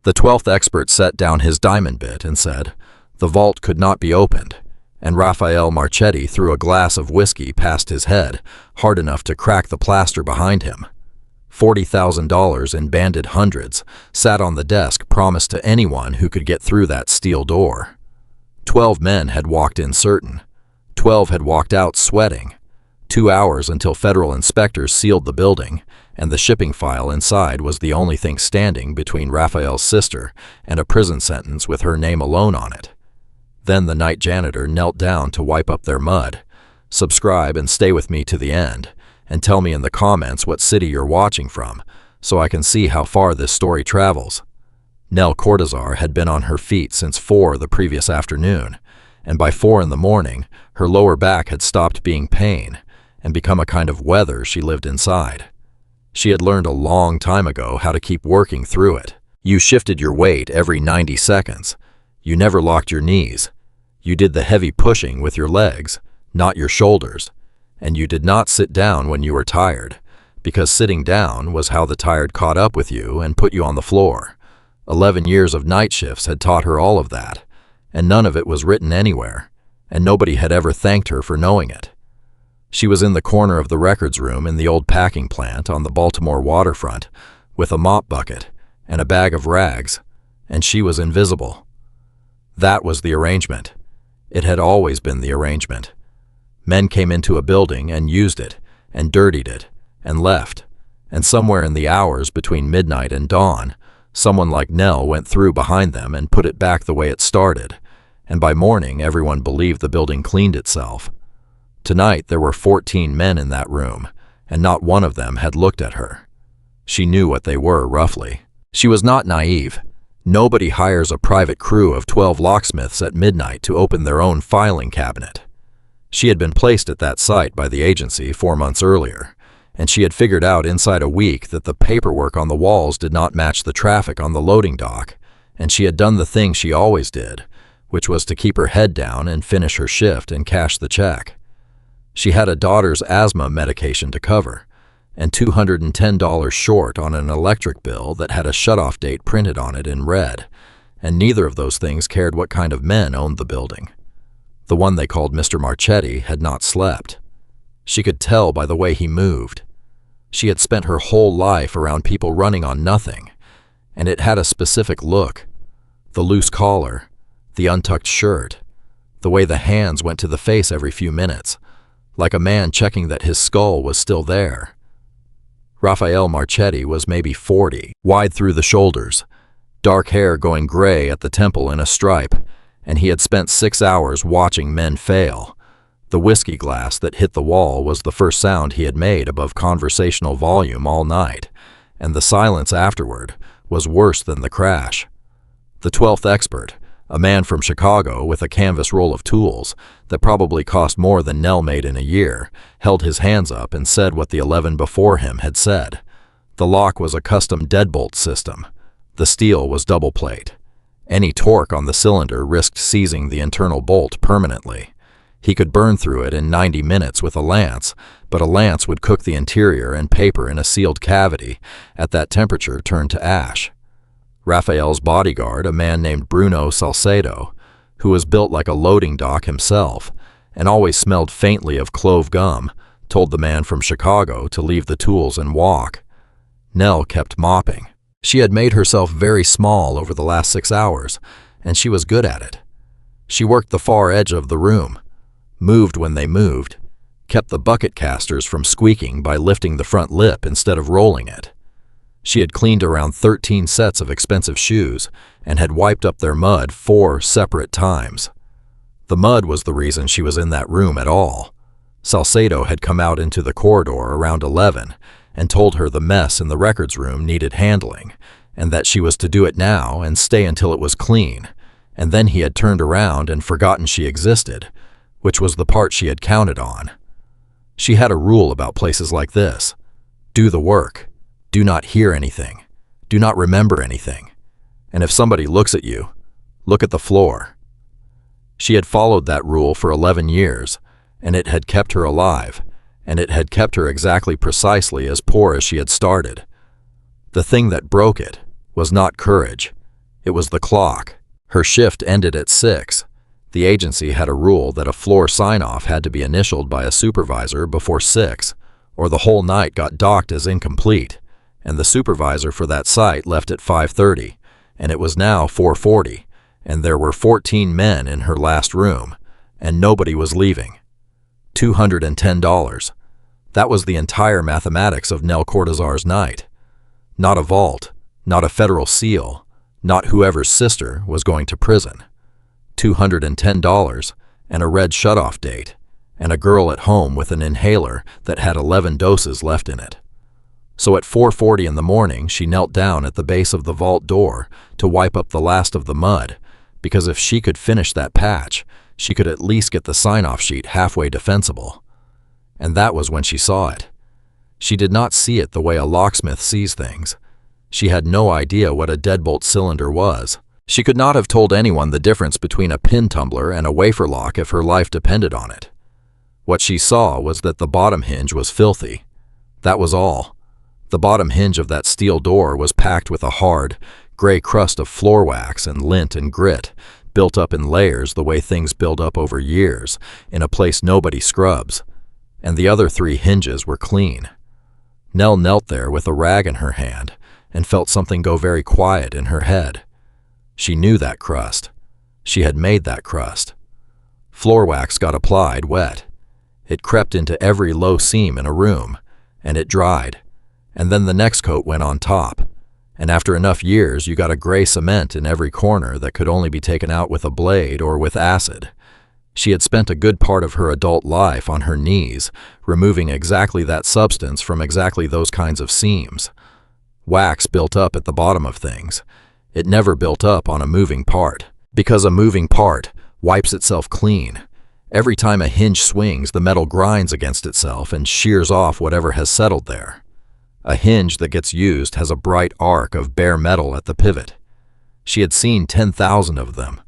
The 12th expert set down his diamond bit and said, "The vault could not be opened," and Raphael Marchetti threw a glass of whiskey past his head, hard enough to crack the plaster behind him. $40,000 in banded hundreds sat on the desk promised to anyone who could get through that steel door. 12 men had walked in certain. 12 had walked out sweating. 2 hours until federal inspectors sealed the building, and the shipping file inside was the only thing standing between Raphael's sister and a prison sentence with her name alone on it. Then the night janitor knelt down to wipe up their mud. Subscribe and stay with me to the end, and tell me in the comments what city you're watching from, so I can see how far this story travels. Nell Cortazar had been on her feet since 4 the previous afternoon, and by 4 in the morning, her lower back had stopped being pain and become a kind of weather she lived inside. She had learned a long time ago how to keep working through it. You shifted your weight every 90 seconds. You never locked your knees. You did the heavy pushing with your legs, not your shoulders. And you did not sit down when you were tired, because sitting down was how the tired caught up with you and put you on the floor. 11 years of night shifts had taught her all of that, and none of it was written anywhere, and nobody had ever thanked her for knowing it. She was in the corner of the records room in the old packing plant on the Baltimore waterfront with a mop bucket and a bag of rags, and she was invisible. That was the arrangement. It had always been the arrangement. Men came into a building and used it, and dirtied it, and left, and somewhere in the hours between midnight and dawn, someone like Nell went through behind them and put it back the way it started, and by morning everyone believed the building cleaned itself. Tonight there were 14 men in that room, and not one of them had looked at her. She knew what they were, roughly. She was not naive. Nobody hires a private crew of 12 locksmiths at midnight to open their own filing cabinet. She had been placed at that site by the agency 4 months earlier, and she had figured out inside a week that the paperwork on the walls did not match the traffic on the loading dock, and she had done the thing she always did, which was to keep her head down and finish her shift and cash the check. She had a daughter's asthma medication to cover, and $210 short on an electric bill that had a shutoff date printed on it in red, and neither of those things cared what kind of men owned the building. The one they called Mr. Marchetti had not slept. She could tell by the way he moved. She had spent her whole life around people running on nothing, and it had a specific look. The loose collar, the untucked shirt, the way the hands went to the face every few minutes, like a man checking that his skull was still there. Raphael Marchetti was maybe 40, wide through the shoulders, dark hair going gray at the temple in a stripe, and he had spent 6 hours watching men fail. The whiskey glass that hit the wall was the first sound he had made above conversational volume all night, and the silence afterward was worse than the crash. The 12th expert, a man from Chicago with a canvas roll of tools that probably cost more than Nell made in a year, held his hands up and said what the 11 before him had said. The lock was a custom deadbolt system. The steel was double plate. Any torque on the cylinder risked seizing the internal bolt permanently. He could burn through it in 90 minutes with a lance, but a lance would cook the interior and paper in a sealed cavity at that temperature turned to ash. Raphael's bodyguard, a man named Bruno Salcedo, who was built like a loading dock himself and always smelled faintly of clove gum, told the man from Chicago to leave the tools and walk. Nell kept mopping. She had made herself very small over the last 6 hours, and she was good at it. She worked the far edge of the room, moved when they moved, kept the bucket casters from squeaking by lifting the front lip instead of rolling it. She had cleaned around 13 sets of expensive shoes and had wiped up their mud 4 separate times. The mud was the reason she was in that room at all. Salcedo had come out into the corridor around 11 and told her the mess in the records room needed handling, and that she was to do it now and stay until it was clean, and then he had turned around and forgotten she existed, which was the part she had counted on. She had a rule about places like this. Do the work. Do not hear anything. Do not remember anything. And if somebody looks at you, look at the floor. She had followed that rule for 11 years, and it had kept her alive, and it had kept her exactly precisely as poor as she had started. The thing that broke it was not courage. It was the clock. Her shift ended at 6. The agency had a rule that a floor sign-off had to be initialed by a supervisor before 6, or the whole night got docked as incomplete, and the supervisor for that site left at 5:30, and it was now 4:40, and there were 14 men in her last room, and nobody was leaving. $210. That was the entire mathematics of Nell Cortazar's night. Not a vault, not a federal seal, not whoever's sister was going to prison. $210 and a red shutoff date, and a girl at home with an inhaler that had 11 doses left in it. So at 4:40 in the morning, she knelt down at the base of the vault door to wipe up the last of the mud, because if she could finish that patch, she could at least get the sign-off sheet halfway defensible. And that was when she saw it. She did not see it the way a locksmith sees things. She had no idea what a deadbolt cylinder was. She could not have told anyone the difference between a pin tumbler and a wafer lock if her life depended on it. What she saw was that the bottom hinge was filthy. That was all. The bottom hinge of that steel door was packed with a hard, gray crust of floor wax and lint and grit, built up in layers the way things build up over years, in a place nobody scrubs. And the other 3 hinges were clean. Nell knelt there with a rag in her hand and felt something go very quiet in her head. She knew that crust. She had made that crust. Floor wax got applied wet. It crept into every low seam in a room, and it dried. And then the next coat went on top. And after enough years, you got a gray cement in every corner that could only be taken out with a blade or with acid. She had spent a good part of her adult life on her knees, removing exactly that substance from exactly those kinds of seams. Wax built up at the bottom of things. It never built up on a moving part, because a moving part wipes itself clean. Every time a hinge swings, the metal grinds against itself and shears off whatever has settled there. A hinge that gets used has a bright arc of bare metal at the pivot. She had seen 10,000 of them.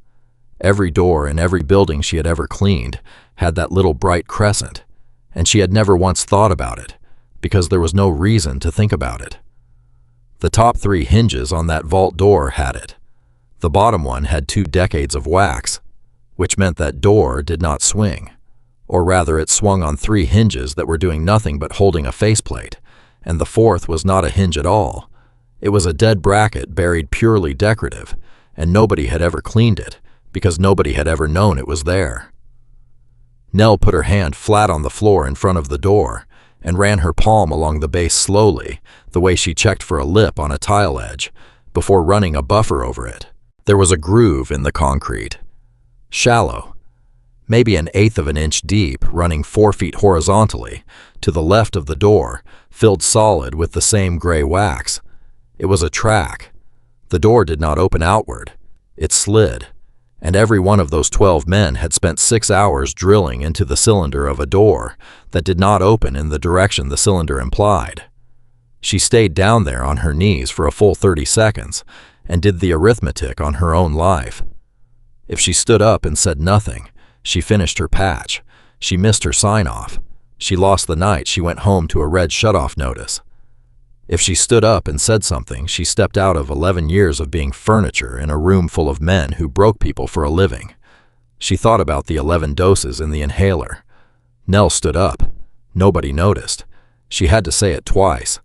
Every door in every building she had ever cleaned had that little bright crescent, and she had never once thought about it, because there was no reason to think about it. The top 3 hinges on that vault door had it. The bottom one had 2 decades of wax, which meant that door did not swing, or rather it swung on 3 hinges that were doing nothing but holding a faceplate, and the 4th was not a hinge at all. It was a dead bracket buried purely decorative, and nobody had ever cleaned it, because nobody had ever known it was there. Nell put her hand flat on the floor in front of the door and ran her palm along the base slowly, the way she checked for a lip on a tile edge, before running a buffer over it. There was a groove in the concrete. Shallow, maybe 1/8 of an inch deep, running 4 feet horizontally, to the left of the door, filled solid with the same gray wax. It was a track. The door did not open outward. It slid. And every one of those 12 men had spent 6 hours drilling into the cylinder of a door that did not open in the direction the cylinder implied. She stayed down there on her knees for a full 30 seconds and did the arithmetic on her own life. If she stood up and said nothing, she finished her patch. She missed her sign-off. She lost the night she went home to a red shutoff notice. If she stood up and said something, she stepped out of 11 years of being furniture in a room full of men who broke people for a living. She thought about the 11 doses in the inhaler. Nell stood up. Nobody noticed. She had to say it twice.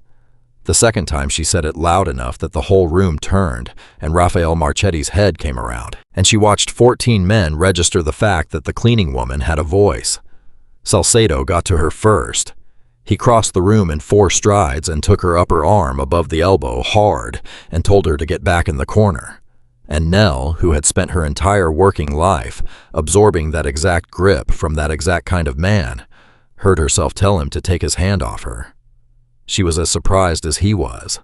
The second time she said it loud enough that the whole room turned and Rafael Marchetti's head came around, and she watched 14 men register the fact that the cleaning woman had a voice. Salcedo got to her first. He crossed the room in 4 strides and took her upper arm above the elbow hard and told her to get back in the corner. And Nell, who had spent her entire working life absorbing that exact grip from that exact kind of man, heard herself tell him to take his hand off her. She was as surprised as he was.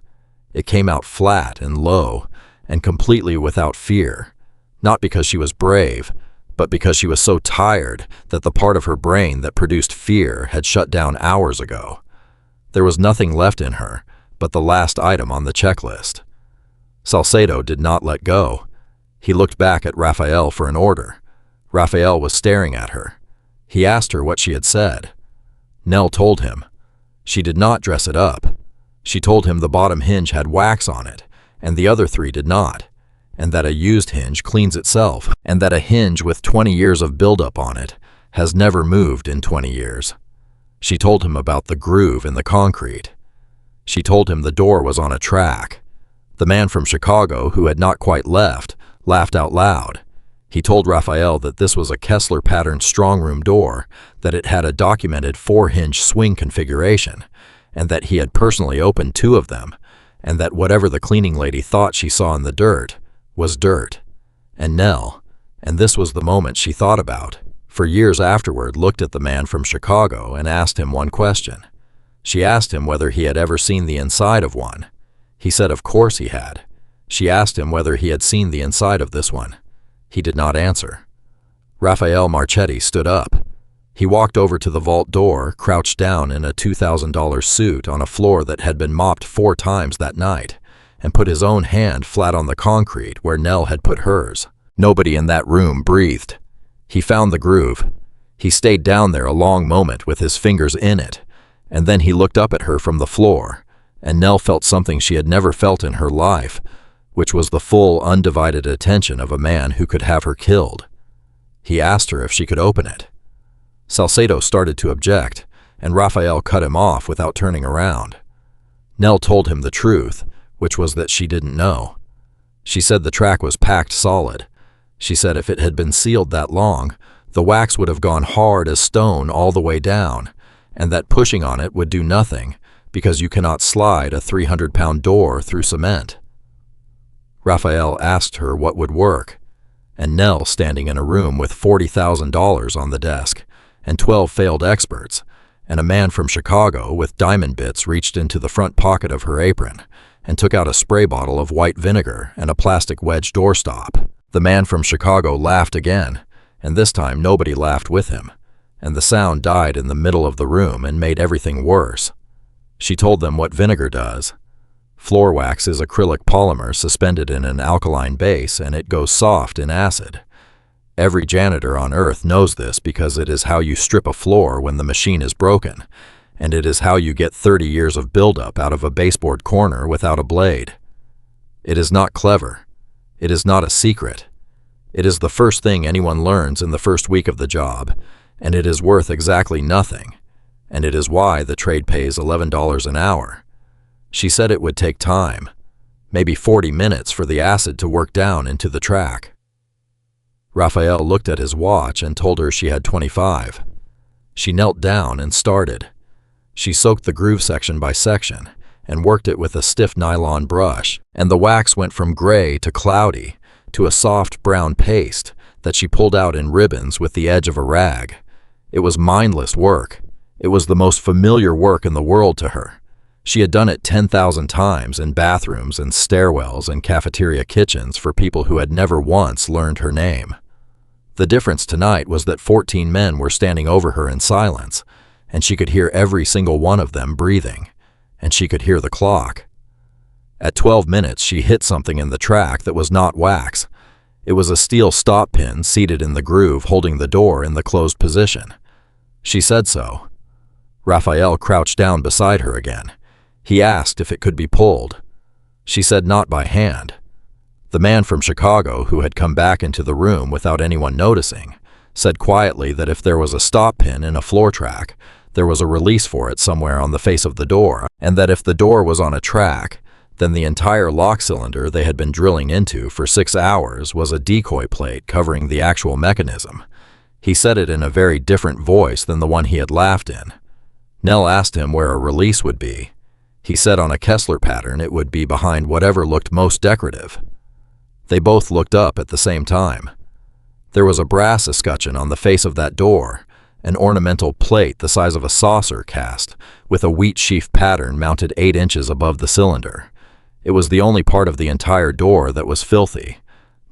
It came out flat and low and completely without fear, not because she was brave, but because she was so tired that the part of her brain that produced fear had shut down hours ago. There was nothing left in her but the last item on the checklist. Salcedo did not let go. He looked back at Rafael for an order. Rafael was staring at her. He asked her what she had said. Nell told him. She did not dress it up. She told him the bottom hinge had wax on it, and the other 3 did not. and that a used hinge cleans itself, and that a hinge with 20 years of buildup on it has never moved in 20 years. She told him about the groove in the concrete. She told him the door was on a track. The man from Chicago, who had not quite left, laughed out loud. He told Raphael that this was a Kessler pattern strongroom door, that it had a documented 4-hinge swing configuration, and that he had personally opened 2 of them, and that whatever the cleaning lady thought she saw in the dirt was dirt. And Nell, and this was the moment she thought about, for years afterward looked at the man from Chicago and asked him one question. She asked him whether he had ever seen the inside of one. He said of course he had. She asked him whether he had seen the inside of this one. He did not answer. Raphael Marchetti stood up. He walked over to the vault door, crouched down in a $2,000 suit on a floor that had been mopped 4 times that night, and put his own hand flat on the concrete where Nell had put hers. Nobody in that room breathed. He found the groove. He stayed down there a long moment with his fingers in it, and then he looked up at her from the floor, and Nell felt something she had never felt in her life, which was the full, undivided attention of a man who could have her killed. He asked her if she could open it. Salcedo started to object, and Raphael cut him off without turning around. Nell told him the truth, which was that she didn't know. She said the track was packed solid. She said if it had been sealed that long, the wax would have gone hard as stone all the way down, and that pushing on it would do nothing, because you cannot slide a 300-pound door through cement. Raphael asked her what would work, and Nell, standing in a room with $40,000 on the desk, and 12 failed experts, and a man from Chicago with diamond bits reached into the front pocket of her apron and took out a spray bottle of white vinegar and a plastic wedge doorstop. The man from Chicago laughed again, and this time nobody laughed with him, and the sound died in the middle of the room and made everything worse. She told them what vinegar does. Floor wax is acrylic polymer suspended in an alkaline base, and it goes soft in acid. Every janitor on earth knows this because it is how you strip a floor when the machine is broken, and it is how you get 30 years of buildup out of a baseboard corner without a blade. It is not clever. It is not a secret. It is the first thing anyone learns in the first week of the job, and it is worth exactly nothing, and it is why the trade pays $11 an hour. She said it would take time, maybe 40 minutes for the acid to work down into the track. Raphael looked at his watch and told her she had 25. She knelt down and started. She soaked the groove section by section and worked it with a stiff nylon brush, and the wax went from gray to cloudy to a soft brown paste that she pulled out in ribbons with the edge of a rag. It was mindless work. It was the most familiar work in the world to her. She had done it 10,000 times in bathrooms and stairwells and cafeteria kitchens for people who had never once learned her name. The difference tonight was that 14 men were standing over her in silence, and she could hear every single one of them breathing, and she could hear the clock. At 12 minutes, she hit something in the track that was not wax. It was a steel stop pin seated in the groove holding the door in the closed position. She said so. Raphael crouched down beside her again. He asked if it could be pulled. She said not by hand. The man from Chicago, who had come back into the room without anyone noticing, said quietly that if there was a stop pin in a floor track, there was a release for it somewhere on the face of the door, and that if the door was on a track, then the entire lock cylinder they had been drilling into for 6 hours was a decoy plate covering the actual mechanism. He said it in a very different voice than the one he had laughed in. Nell asked him where a release would be. He said on a Kessler pattern it would be behind whatever looked most decorative. They both looked up at the same time. There was a brass escutcheon on the face of that door, an ornamental plate the size of a saucer cast, with a wheat sheaf pattern mounted 8 inches above the cylinder. It was the only part of the entire door that was filthy,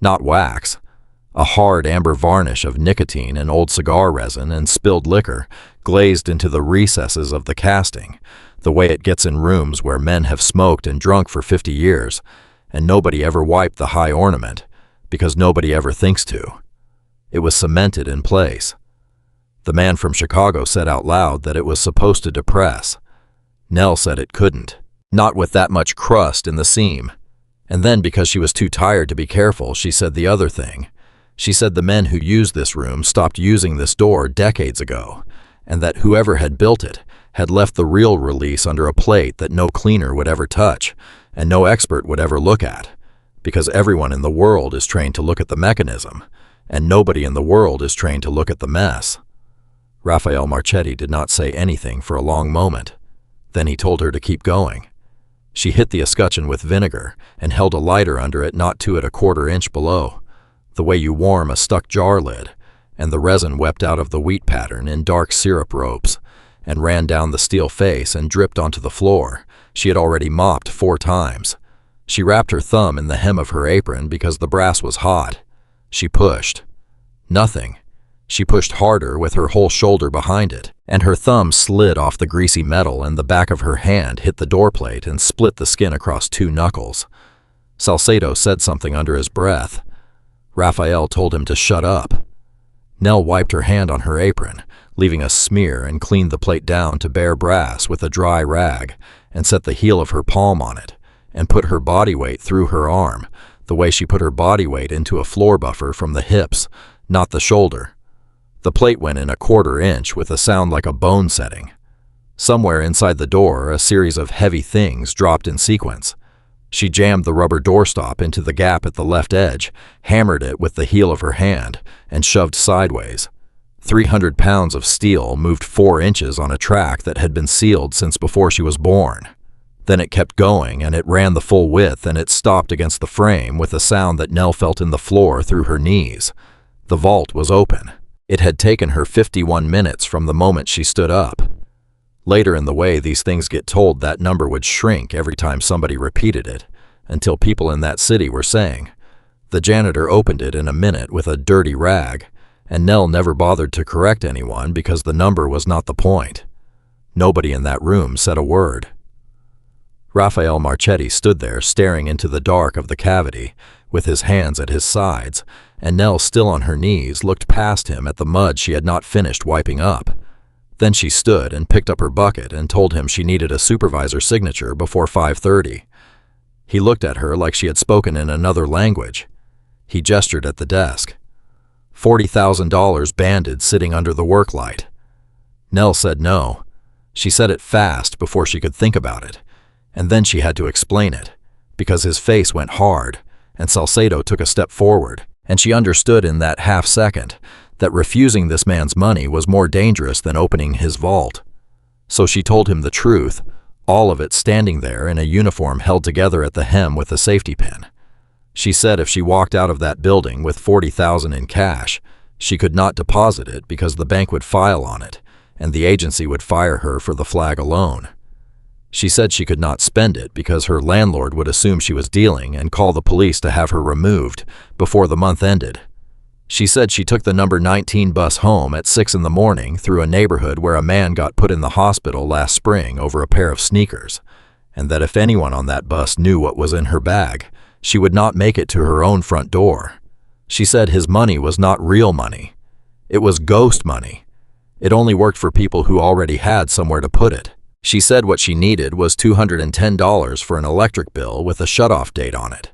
not wax. A hard amber varnish of nicotine and old cigar resin and spilled liquor glazed into the recesses of the casting, the way it gets in rooms where men have smoked and drunk for 50 years, and nobody ever wiped the high ornament, because nobody ever thinks to. It was cemented in place. The man from Chicago said out loud that it was supposed to depress. Nell said it couldn't, not with that much crust in the seam, And then, because she was too tired to be careful, she said the other thing. She said the men who used this room stopped using this door decades ago, and that whoever had built it had left the real release under a plate that no cleaner would ever touch and no expert would ever look at, because everyone in the world is trained to look at the mechanism, and nobody in the world is trained to look at the mess. Raphael Marchetti did not say anything for a long moment. Then he told her to keep going. She hit the escutcheon with vinegar and held a lighter under it not 2 1/4 inch below, the way you warm a stuck jar lid, and the resin wept out of the wheat pattern in dark syrup ropes and ran down the steel face and dripped onto the floor. She had already mopped 4 times. She wrapped her thumb in the hem of her apron because the brass was hot. She pushed. Nothing. She pushed harder with her whole shoulder behind it, and her thumb slid off the greasy metal and the back of her hand hit the door plate and split the skin across 2 knuckles. Salcedo said something under his breath. Raphael told him to shut up. Nell wiped her hand on her apron, leaving a smear, and cleaned the plate down to bare brass with a dry rag and set the heel of her palm on it and put her body weight through her arm, the way she put her body weight into a floor buffer from the hips, not the shoulder. The plate went in 1/4 inch with a sound like a bone setting. Somewhere inside the door, a series of heavy things dropped in sequence. She jammed the rubber doorstop into the gap at the left edge, hammered it with the heel of her hand, and shoved sideways. 300 pounds of steel moved 4 inches on a track that had been sealed since before she was born. Then it kept going, and it ran the full width, and it stopped against the frame with a sound that Nell felt in the floor through her knees. The vault was open. It had taken her 51 minutes from the moment she stood up. Later in the way, these things get told that number would shrink every time somebody repeated it, until people in that city were saying. The janitor opened it in a minute with a dirty rag, and Nell never bothered to correct anyone because the number was not the point. Nobody in that room said a word. Raphael Marchetti stood there staring into the dark of the cavity, with his hands at his sides, and Nell, still on her knees, looked past him at the mud she had not finished wiping up. Then she stood and picked up her bucket and told him she needed a supervisor signature before 5:30. He looked at her like she had spoken in another language. He gestured at the desk. $40,000 banded sitting under the work light. Nell said no. She said it fast before she could think about it, and then she had to explain it, because his face went hard, and Salcedo took a step forward, and she understood in that half second that refusing this man's money was more dangerous than opening his vault. So she told him the truth, all of it standing there in a uniform held together at the hem with a safety pin. She said if she walked out of that building with $40,000 in cash, she could not deposit it because the bank would file on it, and the agency would fire her for the flag alone. She said she could not spend it because her landlord would assume she was dealing and call the police to have her removed before the month ended. She said she took the number 19 bus home at 6 in the morning through a neighborhood where a man got put in the hospital last spring over a pair of sneakers, and that if anyone on that bus knew what was in her bag, she would not make it to her own front door. She said his money was not real money. It was ghost money. It only worked for people who already had somewhere to put it. She said what she needed was $210 for an electric bill with a shutoff date on it.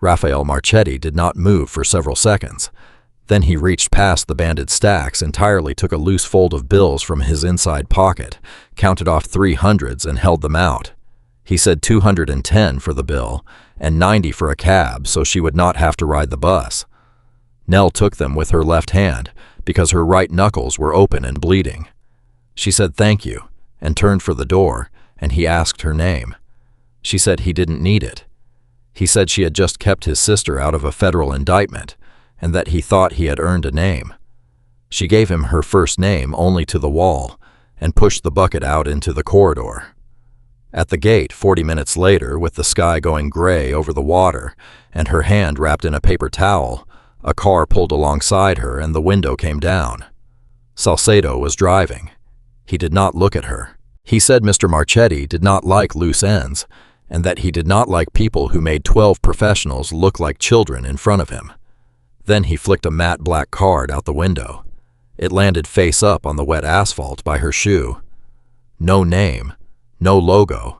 Raphael Marchetti did not move for several seconds. Then he reached past the banded stacks, entirely took a loose fold of bills from his inside pocket, counted off 300s and held them out. He said $210 for the bill and $90 for a cab so she would not have to ride the bus. Nell took them with her left hand because her right knuckles were open and bleeding. She said thank you and turned for the door, and he asked her name. She said he didn't need it. He said she had just kept his sister out of a federal indictment and that he thought he had earned a name. She gave him her first name only to the wall and pushed the bucket out into the corridor. At the gate, 40 minutes later, with the sky going gray over the water and her hand wrapped in a paper towel, a car pulled alongside her and the window came down. Salcedo was driving. He did not look at her. He said Mr. Marchetti did not like loose ends and that he did not like people who made 12 professionals look like children in front of him. Then he flicked a matte black card out the window. It landed face up on the wet asphalt by her shoe. No name, no logo,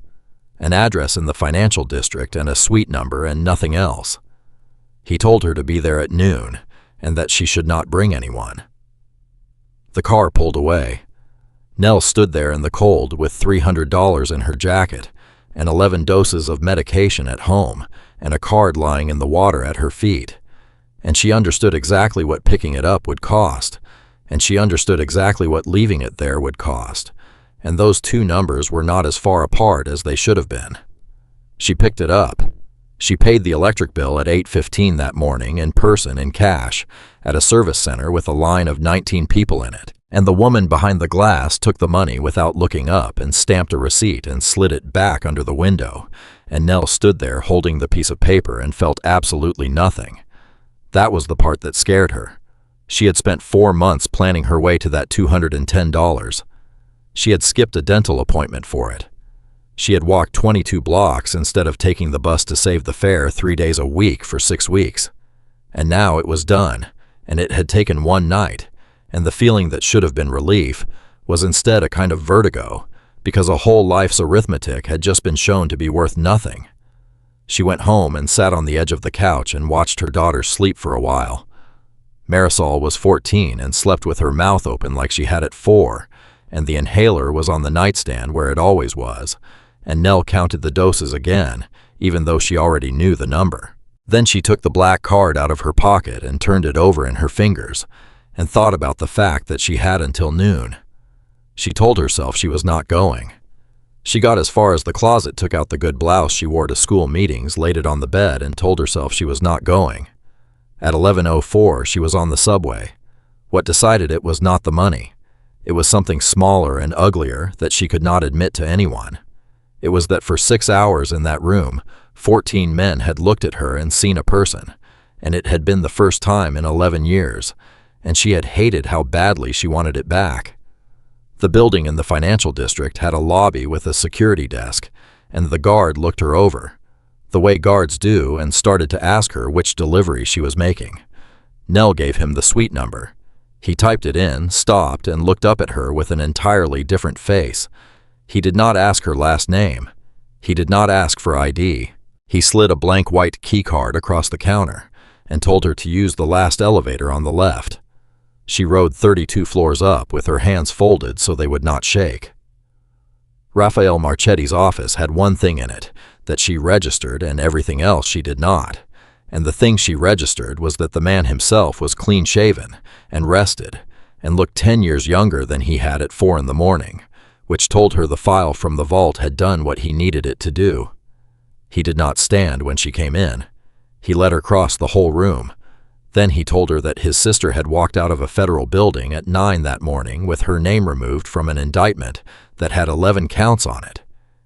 an address in the financial district and a suite number and nothing else. He told her to be there at noon and that she should not bring anyone. The car pulled away. Nell stood there in the cold with $300 in her jacket and 11 doses of medication at home and a card lying in the water at her feet. And she understood exactly what picking it up would cost, and she understood exactly what leaving it there would cost, and those two numbers were not as far apart as they should have been. She picked it up. She paid the electric bill at 8:15 that morning in person in cash at a service center with a line of 19 people in it, and the woman behind the glass took the money without looking up and stamped a receipt and slid it back under the window, and Nell stood there holding the piece of paper and felt absolutely nothing. That was the part that scared her. She had spent 4 months planning her way to that $210. She had skipped a dental appointment for it. She had walked 22 blocks instead of taking the bus to save the fare 3 days a week for 6 weeks. And now it was done, and it had taken one night, and the feeling that should have been relief was instead a kind of vertigo, because a whole life's arithmetic had just been shown to be worth nothing. She went home and sat on the edge of the couch and watched her daughter sleep for a while. Marisol was 14 and slept with her mouth open like she had at 4, and the inhaler was on the nightstand where it always was, and Nell counted the doses again, even though she already knew the number. Then she took the black card out of her pocket and turned it over in her fingers, and thought about the fact that she had until noon. She told herself she was not going. She got as far as the closet, took out the good blouse she wore to school meetings, laid it on the bed, and told herself she was not going. At 11:04, she was on the subway. What decided it was not the money. It was something smaller and uglier that she could not admit to anyone. It was that for 6 hours in that room, 14 men had looked at her and seen a person, and it had been the first time in 11 years, and she had hated how badly she wanted it back. The building in the financial district had a lobby with a security desk, and the guard looked her over, the way guards do, and started to ask her which delivery she was making. Nell gave him the suite number. He typed it in, stopped, and looked up at her with an entirely different face. He did not ask her last name. He did not ask for ID. He slid a blank white key card across the counter and told her to use the last elevator on the left. She rode 32 floors up with her hands folded so they would not shake. Raphael Marchetti's office had one thing in it that she registered and everything else she did not, and the thing she registered was that the man himself was clean-shaven and rested and looked 10 years younger than he had at 4 in the morning, which told her the file from the vault had done what he needed it to do. He did not stand when she came in. He let her cross the whole room. Then he told her that his sister had walked out of a federal building at 9 that morning with her name removed from an indictment that had 11 counts on it,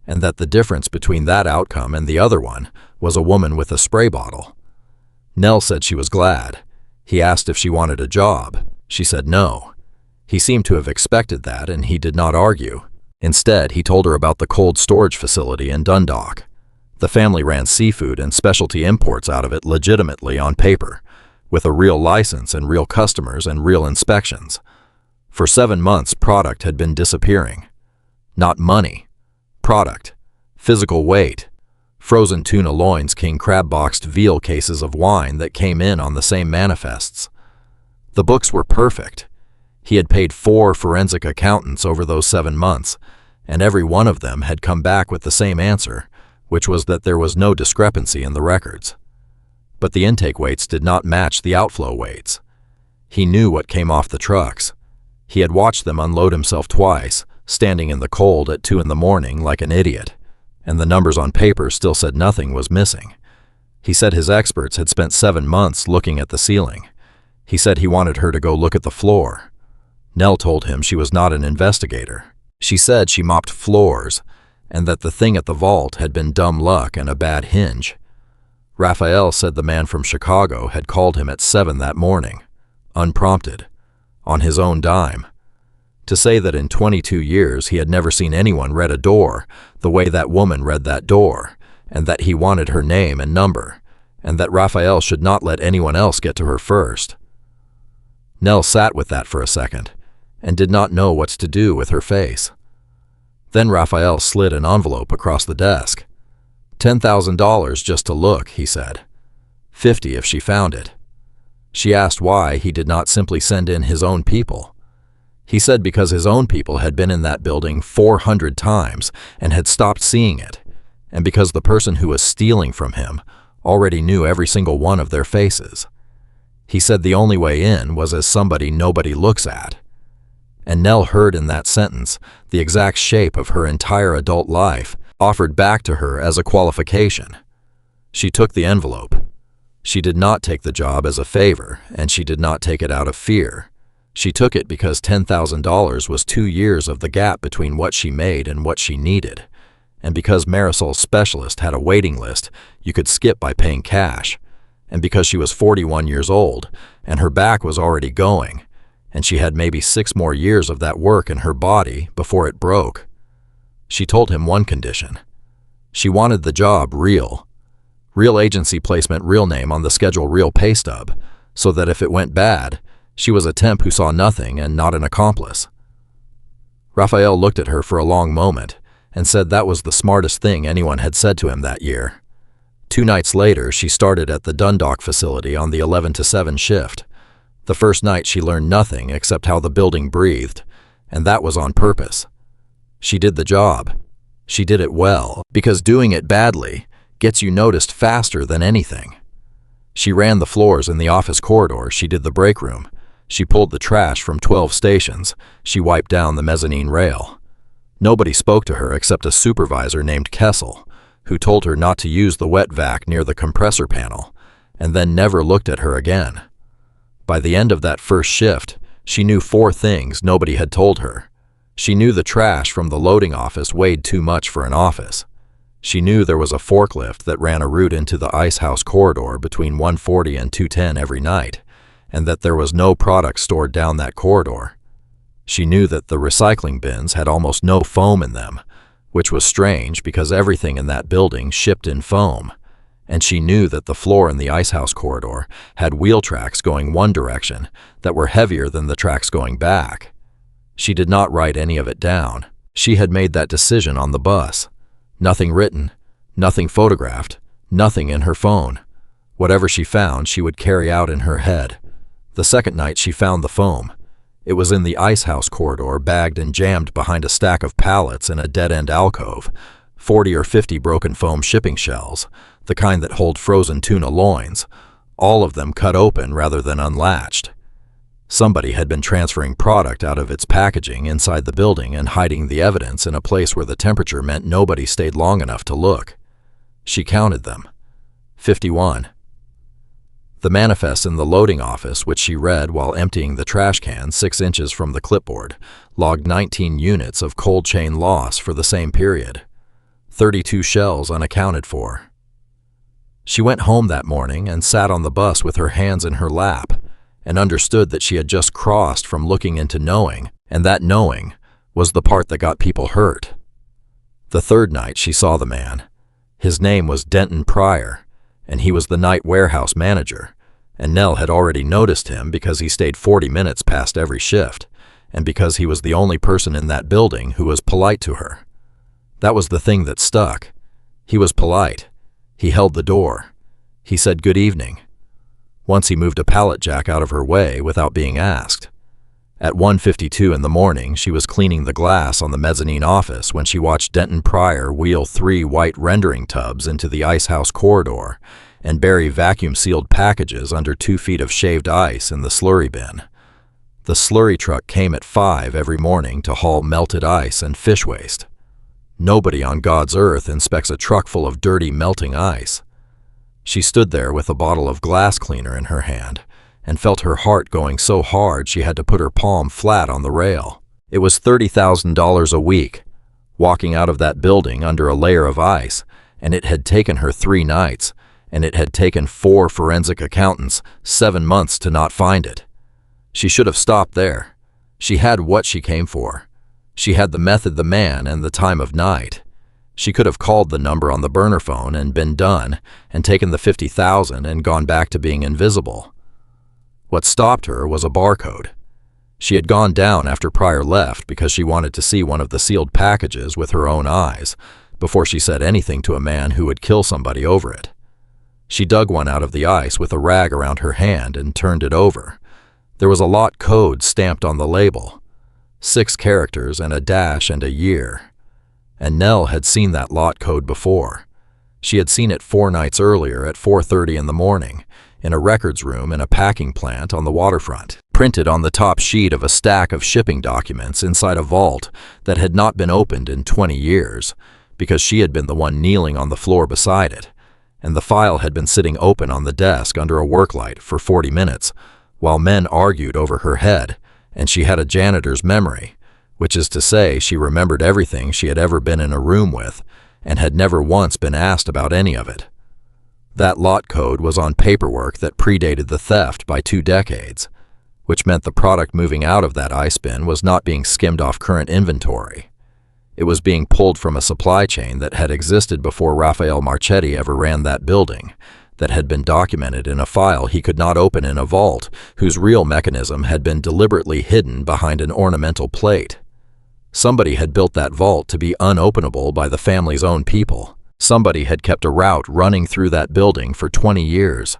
and that the difference between that outcome and the other one was a woman with a spray bottle. Nell said she was glad. He asked if she wanted a job. She said no. He seemed to have expected that, and he did not argue. Instead, he told her about the cold storage facility in Dundalk. The family ran seafood and specialty imports out of it legitimately on paper, with a real license and real customers and real inspections. For 7 months, product had been disappearing. Not money. Product. Physical weight. Frozen tuna loins, king crab boxed veal cases of wine that came in on the same manifests. The books were perfect. He had paid 4 forensic accountants over those 7 months, and every one of them had come back with the same answer, which was that there was no discrepancy in the records. But the intake weights did not match the outflow weights. He knew what came off the trucks. He had watched them unload himself twice, standing in the cold at 2 in the morning like an idiot, and the numbers on paper still said nothing was missing. He said his experts had spent 7 months looking at the ceiling. He said he wanted her to go look at the floor. Nell told him she was not an investigator. She said she mopped floors, and that the thing at the vault had been dumb luck and a bad hinge. Raphael said the man from Chicago had called him at 7 that morning, unprompted, on his own dime, to say that in 22 years he had never seen anyone read a door the way that woman read that door, and that he wanted her name and number, and that Raphael should not let anyone else get to her first. Nell sat with that for a second, and did not know what to do with her face. Then Raphael slid an envelope across the desk. $10,000 just to look, he said. 50 if she found it. She asked why he did not simply send in his own people. He said because his own people had been in that building 400 times and had stopped seeing it, and because the person who was stealing from him already knew every single one of their faces. He said the only way in was as somebody nobody looks at. And Nell heard in that sentence the exact shape of her entire adult life offered back to her as a qualification. She took the envelope. She did not take the job as a favor, and she did not take it out of fear. She took it because $10,000 was 2 years of the gap between what she made and what she needed, and because Marisol's specialist had a waiting list you could skip by paying cash, and because she was 41 years old and her back was already going, and she had maybe 6 more years of that work in her body before it broke. She told him one condition. She wanted the job real. Real agency placement, real name on the schedule, real pay stub, so that if it went bad, she was a temp who saw nothing and not an accomplice. Raphael looked at her for a long moment and said that was the smartest thing anyone had said to him that year. 2 nights later, she started at the Dundalk facility on the 11 to 7 shift. The first night she learned nothing except how the building breathed, and that was on purpose. She did the job. She did it well, because doing it badly gets you noticed faster than anything. She ran the floors in the office corridor, she did the break room, she pulled the trash from 12 stations, she wiped down the mezzanine rail. Nobody spoke to her except a supervisor named Kessel, who told her not to use the wet vac near the compressor panel, and then never looked at her again. By the end of that first shift, she knew 4 things nobody had told her. She knew the trash from the loading office weighed too much for an office. She knew there was a forklift that ran a route into the ice house corridor between 140 and 210 every night, and that there was no product stored down that corridor. She knew that the recycling bins had almost no foam in them, which was strange because everything in that building shipped in foam. And she knew that the floor in the icehouse corridor had wheel tracks going one direction that were heavier than the tracks going back. She did not write any of it down. She had made that decision on the bus. Nothing written, nothing photographed, nothing in her phone. Whatever she found, she would carry out in her head. The second night she found the foam. It was in the icehouse corridor, bagged and jammed behind a stack of pallets in a dead-end alcove, 40 or 50 broken foam shipping shells, the kind that hold frozen tuna loins, all of them cut open rather than unlatched. Somebody had been transferring product out of its packaging inside the building and hiding the evidence in a place where the temperature meant nobody stayed long enough to look. She counted them. 51. The manifest in the loading office, which she read while emptying the trash can 6 inches from the clipboard, logged 19 units of cold chain loss for the same period. 32 shells unaccounted for. She went home that morning and sat on the bus with her hands in her lap and understood that she had just crossed from looking into knowing, and that knowing was the part that got people hurt. The third night she saw the man. His name was Denton Pryor, and he was the night warehouse manager, and Nell had already noticed him because he stayed 40 minutes past every shift, and because he was the only person in that building who was polite to her. That was the thing that stuck. He was polite. He held the door. He said good evening. Once he moved a pallet jack out of her way without being asked. At 1:52 in the morning, she was cleaning the glass on the mezzanine office when she watched Denton Pryor wheel 3 white rendering tubs into the icehouse corridor and bury vacuum-sealed packages under 2 feet of shaved ice in the slurry bin. The slurry truck came at 5 every morning to haul melted ice and fish waste. Nobody on God's earth inspects a truck full of dirty, melting ice. She stood there with a bottle of glass cleaner in her hand and felt her heart going so hard she had to put her palm flat on the rail. It was $30,000 a week, walking out of that building under a layer of ice, and it had taken her 3 nights, and it had taken 4 forensic accountants 7 months to not find it. She should have stopped there. She had what she came for. She had the method, the man, and the time of night. She could have called the number on the burner phone and been done, and taken the $50,000 and gone back to being invisible. What stopped her was a barcode. She had gone down after Pryor left because she wanted to see one of the sealed packages with her own eyes before she said anything to a man who would kill somebody over it. She dug one out of the ice with a rag around her hand and turned it over. There was a lot code stamped on the label, 6 characters and a dash and a year. And Nell had seen that lot code before. She had seen it 4 nights earlier at 4:30 in the morning, in a records room in a packing plant on the waterfront, printed on the top sheet of a stack of shipping documents inside a vault that had not been opened in 20 years, because she had been the one kneeling on the floor beside it, and the file had been sitting open on the desk under a work light for 40 minutes, while men argued over her head, and she had a janitor's memory, which is to say she remembered everything she had ever been in a room with, and had never once been asked about any of it. That lot code was on paperwork that predated the theft by 2 decades, which meant the product moving out of that ice bin was not being skimmed off current inventory. It was being pulled from a supply chain that had existed before Rafael Marchetti ever ran that building, that had been documented in a file he could not open in a vault, whose real mechanism had been deliberately hidden behind an ornamental plate. Somebody had built that vault to be unopenable by the family's own people. Somebody had kept a route running through that building for 20 years,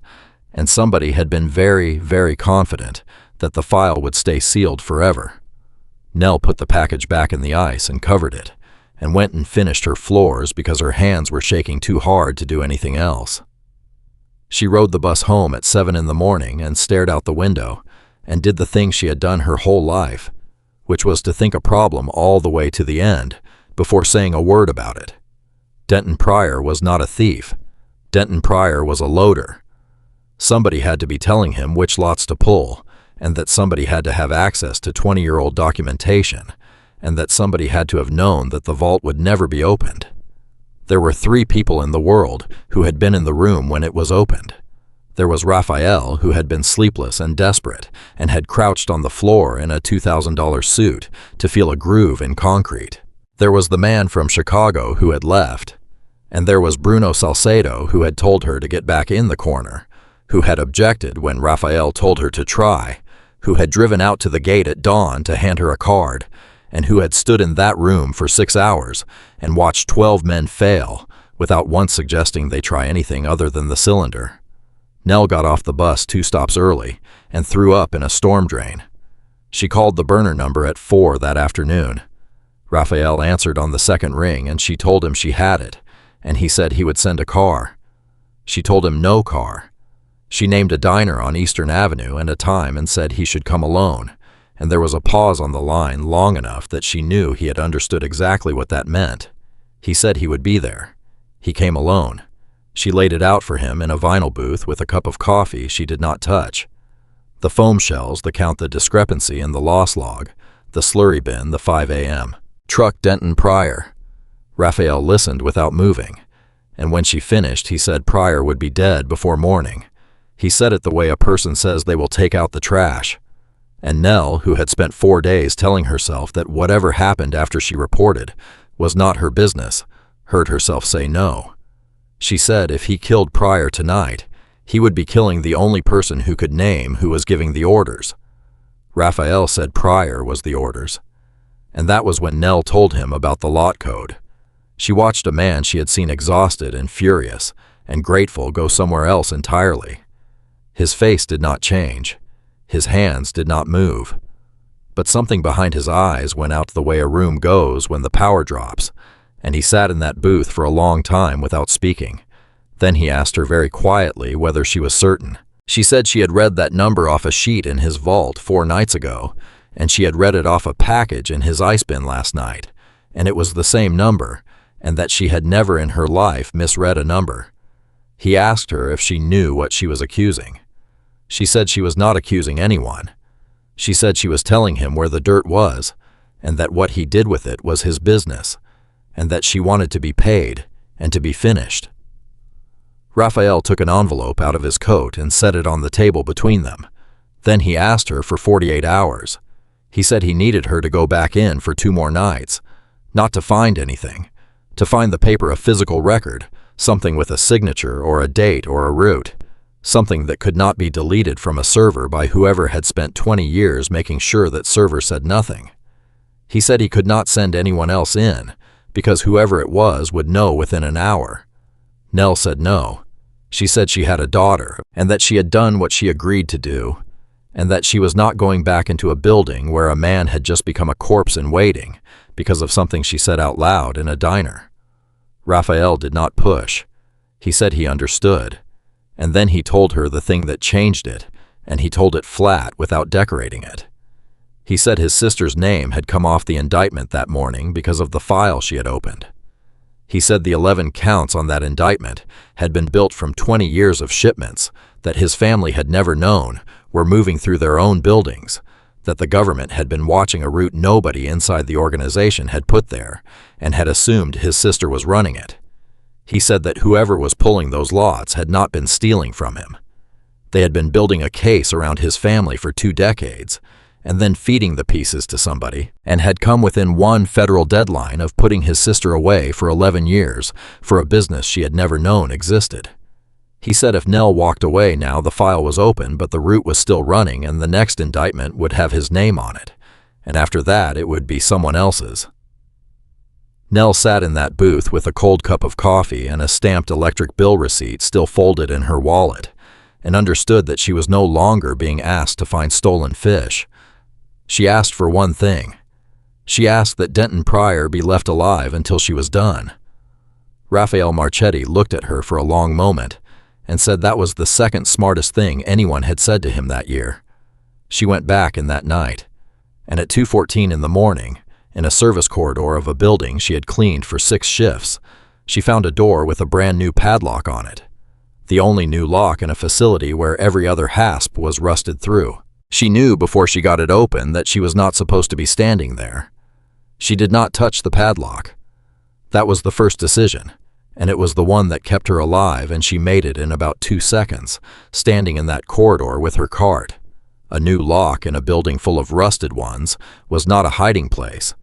and somebody had been very, very confident that the file would stay sealed forever. Nell put the package back in the ice and covered it, and went and finished her floors because her hands were shaking too hard to do anything else. She rode the bus home at 7 in the morning and stared out the window and did the thing she had done her whole life, which was to think a problem all the way to the end before saying a word about it. Denton Pryor was not a thief. Denton Pryor was a loader. Somebody had to be telling him which lots to pull, and that somebody had to have access to 20-year-old documentation, and that somebody had to have known that the vault would never be opened. There were 3 people in the world who had been in the room when it was opened. There was Raphael, who had been sleepless and desperate, and had crouched on the floor in a $2,000 suit to feel a groove in concrete. There was the man from Chicago who had left. And there was Bruno Salcedo, who had told her to get back in the corner, who had objected when Raphael told her to try, who had driven out to the gate at dawn to hand her a card, and who had stood in that room for 6 hours and watched 12 men fail without once suggesting they try anything other than the cylinder. Nell got off the bus 2 stops early and threw up in a storm drain. She called the burner number at 4 that afternoon. Raphael answered on the second ring, and she told him she had it, and he said he would send a car. She told him no car. She named a diner on Eastern Avenue and a time and said he should come alone, and there was a pause on the line long enough that she knew he had understood exactly what that meant. He said he would be there. He came alone. She laid it out for him in a vinyl booth with a cup of coffee she did not touch. The foam shells that count the discrepancy in the loss log, the slurry bin, the 5 a.m. Truck Denton Pryor. Raphael listened without moving, and when she finished, he said Pryor would be dead before morning. He said it the way a person says they will take out the trash. And Nell, who had spent 4 days telling herself that whatever happened after she reported was not her business, heard herself say no. She said if he killed Pryor tonight, he would be killing the only person who could name who was giving the orders. Raphael said Pryor was the orders. And that was when Nell told him about the lot code. She watched a man she had seen exhausted and furious and grateful go somewhere else entirely. His face did not change. His hands did not move. But something behind his eyes went out the way a room goes when the power drops, and he sat in that booth for a long time without speaking. Then he asked her very quietly whether she was certain. She said she had read that number off a sheet in his vault 4 nights ago, and she had read it off a package in his ice bin last night, and it was the same number, and that she had never in her life misread a number. He asked her if she knew what she was accusing. She said she was not accusing anyone. She said she was telling him where the dirt was, and that what he did with it was his business, and that she wanted to be paid and to be finished. Raphael took an envelope out of his coat and set it on the table between them. Then he asked her for 48 hours. He said he needed her to go back in for 2 more nights, not to find anything, to find the paper a physical record, something with a signature or a date or a route, something that could not be deleted from a server by whoever had spent 20 years making sure that server said nothing. He said he could not send anyone else in, because whoever it was would know within an hour. Nell said no. She said she had a daughter, and that she had done what she agreed to do, and that she was not going back into a building where a man had just become a corpse in waiting because of something she said out loud in a diner. Raphael did not push. He said he understood. And then he told her the thing that changed it, and he told it flat without decorating it. He said his sister's name had come off the indictment that morning because of the file she had opened. He said the 11 counts on that indictment had been built from 20 years of shipments that his family had never known were moving through their own buildings, that the government had been watching a route nobody inside the organization had put there and had assumed his sister was running it. He said that whoever was pulling those lots had not been stealing from him. They had been building a case around his family for 2 decades, and then feeding the pieces to somebody, and had come within one federal deadline of putting his sister away for 11 years for a business she had never known existed. He said if Nell walked away now, the file was open, but the route was still running, and the next indictment would have his name on it, and after that it would be someone else's. Nell sat in that booth with a cold cup of coffee and a stamped electric bill receipt still folded in her wallet, and understood that she was no longer being asked to find stolen fish. She asked for one thing. She asked that Denton Pryor be left alive until she was done. Raphael Marchetti looked at her for a long moment and said that was the second smartest thing anyone had said to him that year. She went back in that night, and at 2:14 in the morning, in a service corridor of a building she had cleaned for 6 shifts, she found a door with a brand new padlock on it, the only new lock in a facility where every other hasp was rusted through. She knew before she got it open that she was not supposed to be standing there. She did not touch the padlock. That was the first decision, and it was the one that kept her alive, and she made it in about 2 seconds, standing in that corridor with her cart. A new lock in a building full of rusted ones was not a hiding place.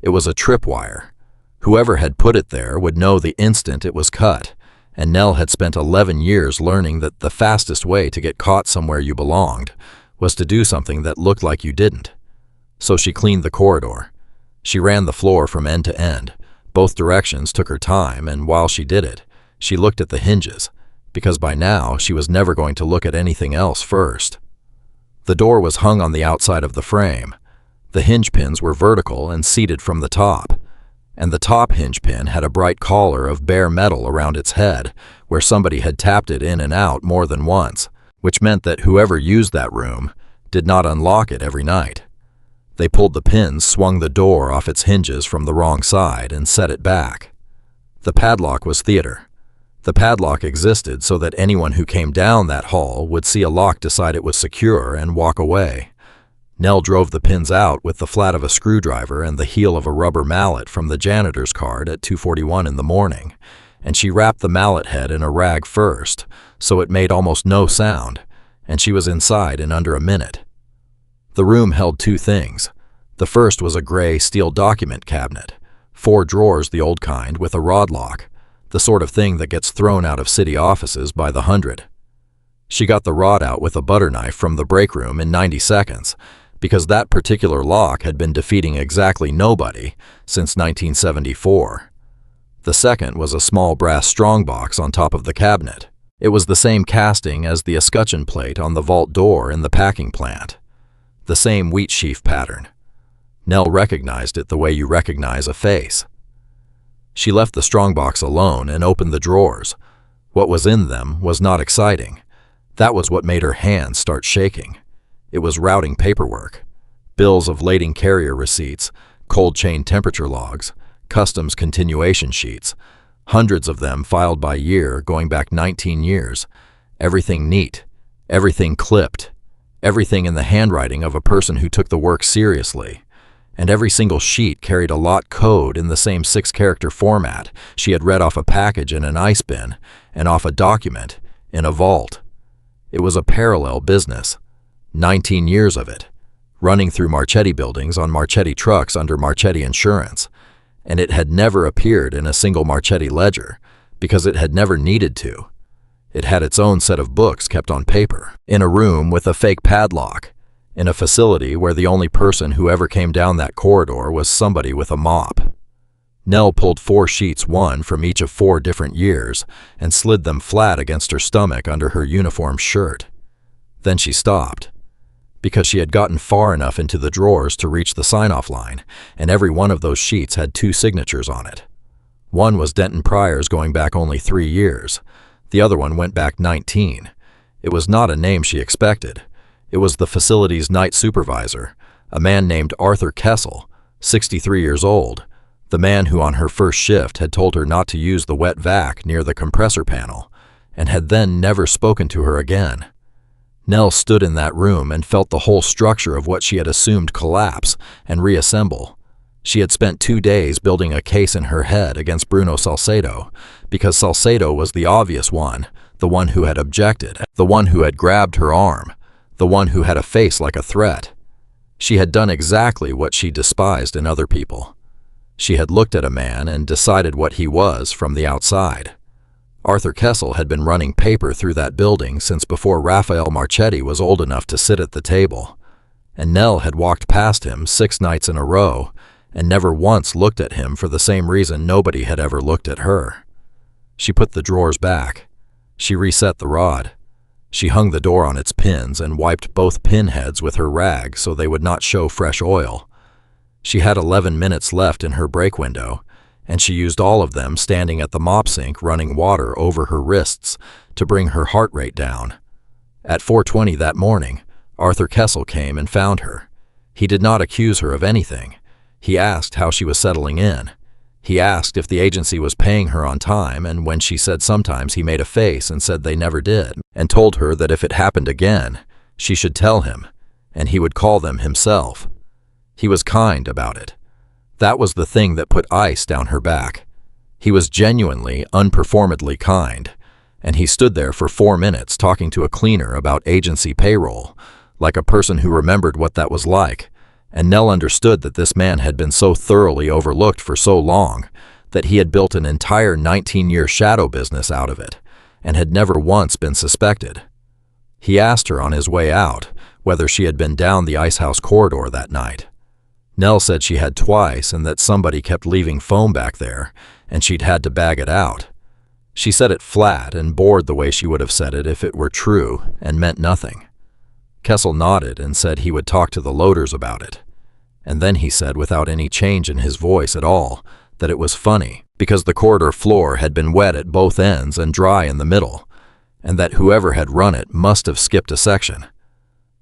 It was a tripwire. Whoever had put it there would know the instant it was cut, and Nell had spent 11 years learning that the fastest way to get caught somewhere you belonged was to do something that looked like you didn't. So she cleaned the corridor. She ran the floor from end to end. Both directions took her time, and while she did it, she looked at the hinges, because by now she was never going to look at anything else first. The door was hung on the outside of the frame. The hinge pins were vertical and seated from the top, and the top hinge pin had a bright collar of bare metal around its head where somebody had tapped it in and out more than once, which meant that whoever used that room did not unlock it every night. They pulled the pins, swung the door off its hinges from the wrong side, and set it back. The padlock was theater. The padlock existed so that anyone who came down that hall would see a lock, decide it was secure, and walk away. Nell drove the pins out with the flat of a screwdriver and the heel of a rubber mallet from the janitor's card at 2:41 in the morning, and she wrapped the mallet head in a rag first, so it made almost no sound, and she was inside in under a minute. The room held 2 things. The first was a gray steel document cabinet, 4 drawers, the old kind, with a rod lock, the sort of thing that gets thrown out of city offices by the hundred. She got the rod out with a butter knife from the break room in 90 seconds, because that particular lock had been defeating exactly nobody since 1974. The second was a small brass strongbox on top of the cabinet. It was the same casting as the escutcheon plate on the vault door in the packing plant. The same wheat sheaf pattern. Nell recognized it the way you recognize a face. She left the strongbox alone and opened the drawers. What was in them was not exciting. That was what made her hands start shaking. It was routing paperwork. Bills of lading carrier receipts, cold chain temperature logs, customs continuation sheets, hundreds of them filed by year going back 19 years. Everything neat, everything clipped, everything in the handwriting of a person who took the work seriously. And every single sheet carried a lot code in the same 6-character format she had read off a package in an ice bin and off a document in a vault. It was a parallel business. 19 years of it, running through Marchetti buildings on Marchetti trucks under Marchetti insurance, and it had never appeared in a single Marchetti ledger because it had never needed to. It had its own set of books kept on paper, in a room with a fake padlock, in a facility where the only person who ever came down that corridor was somebody with a mop. Nell pulled 4 sheets, one from each of 4 different years, and slid them flat against her stomach under her uniform shirt. Then she stopped, because she had gotten far enough into the drawers to reach the sign-off line, and every one of those sheets had 2 signatures on it. One was Denton Pryor's, going back only 3 years. The other one went back 19. It was not a name she expected. It was the facility's night supervisor, a man named Arthur Kessel, 63 years old, the man who on her first shift had told her not to use the wet vac near the compressor panel, and had then never spoken to her again. Nell stood in that room and felt the whole structure of what she had assumed collapse and reassemble. She had spent 2 days building a case in her head against Bruno Salcedo, because Salcedo was the obvious one, the one who had objected, the one who had grabbed her arm, the one who had a face like a threat. She had done exactly what she despised in other people. She had looked at a man and decided what he was from the outside. Arthur Kessel had been running paper through that building since before Raphael Marchetti was old enough to sit at the table, and Nell had walked past him 6 nights in a row and never once looked at him for the same reason nobody had ever looked at her. She put the drawers back. She reset the rod. She hung the door on its pins and wiped both pin heads with her rag so they would not show fresh oil. She had 11 minutes left in her break window, and she used all of them standing at the mop sink running water over her wrists to bring her heart rate down. At 4:20 that morning, Arthur Kessel came and found her. He did not accuse her of anything. He asked how she was settling in. He asked if the agency was paying her on time, and when she said sometimes, he made a face and said they never did, and told her that if it happened again, she should tell him, and he would call them himself. He was kind about it. That was the thing that put ice down her back. He was genuinely, unperformedly kind, and he stood there for 4 minutes talking to a cleaner about agency payroll, like a person who remembered what that was like, and Nell understood that this man had been so thoroughly overlooked for so long that he had built an entire 19-year shadow business out of it, and had never once been suspected. He asked her on his way out whether she had been down the icehouse corridor that night. Nell said she had twice and that somebody kept leaving foam back there, and she'd had to bag it out. She said it flat and bored the way she would have said it if it were true and meant nothing. Kessel nodded and said he would talk to the loaders about it. And then he said, without any change in his voice at all, that it was funny because the corridor floor had been wet at both ends and dry in the middle, and that whoever had run it must have skipped a section.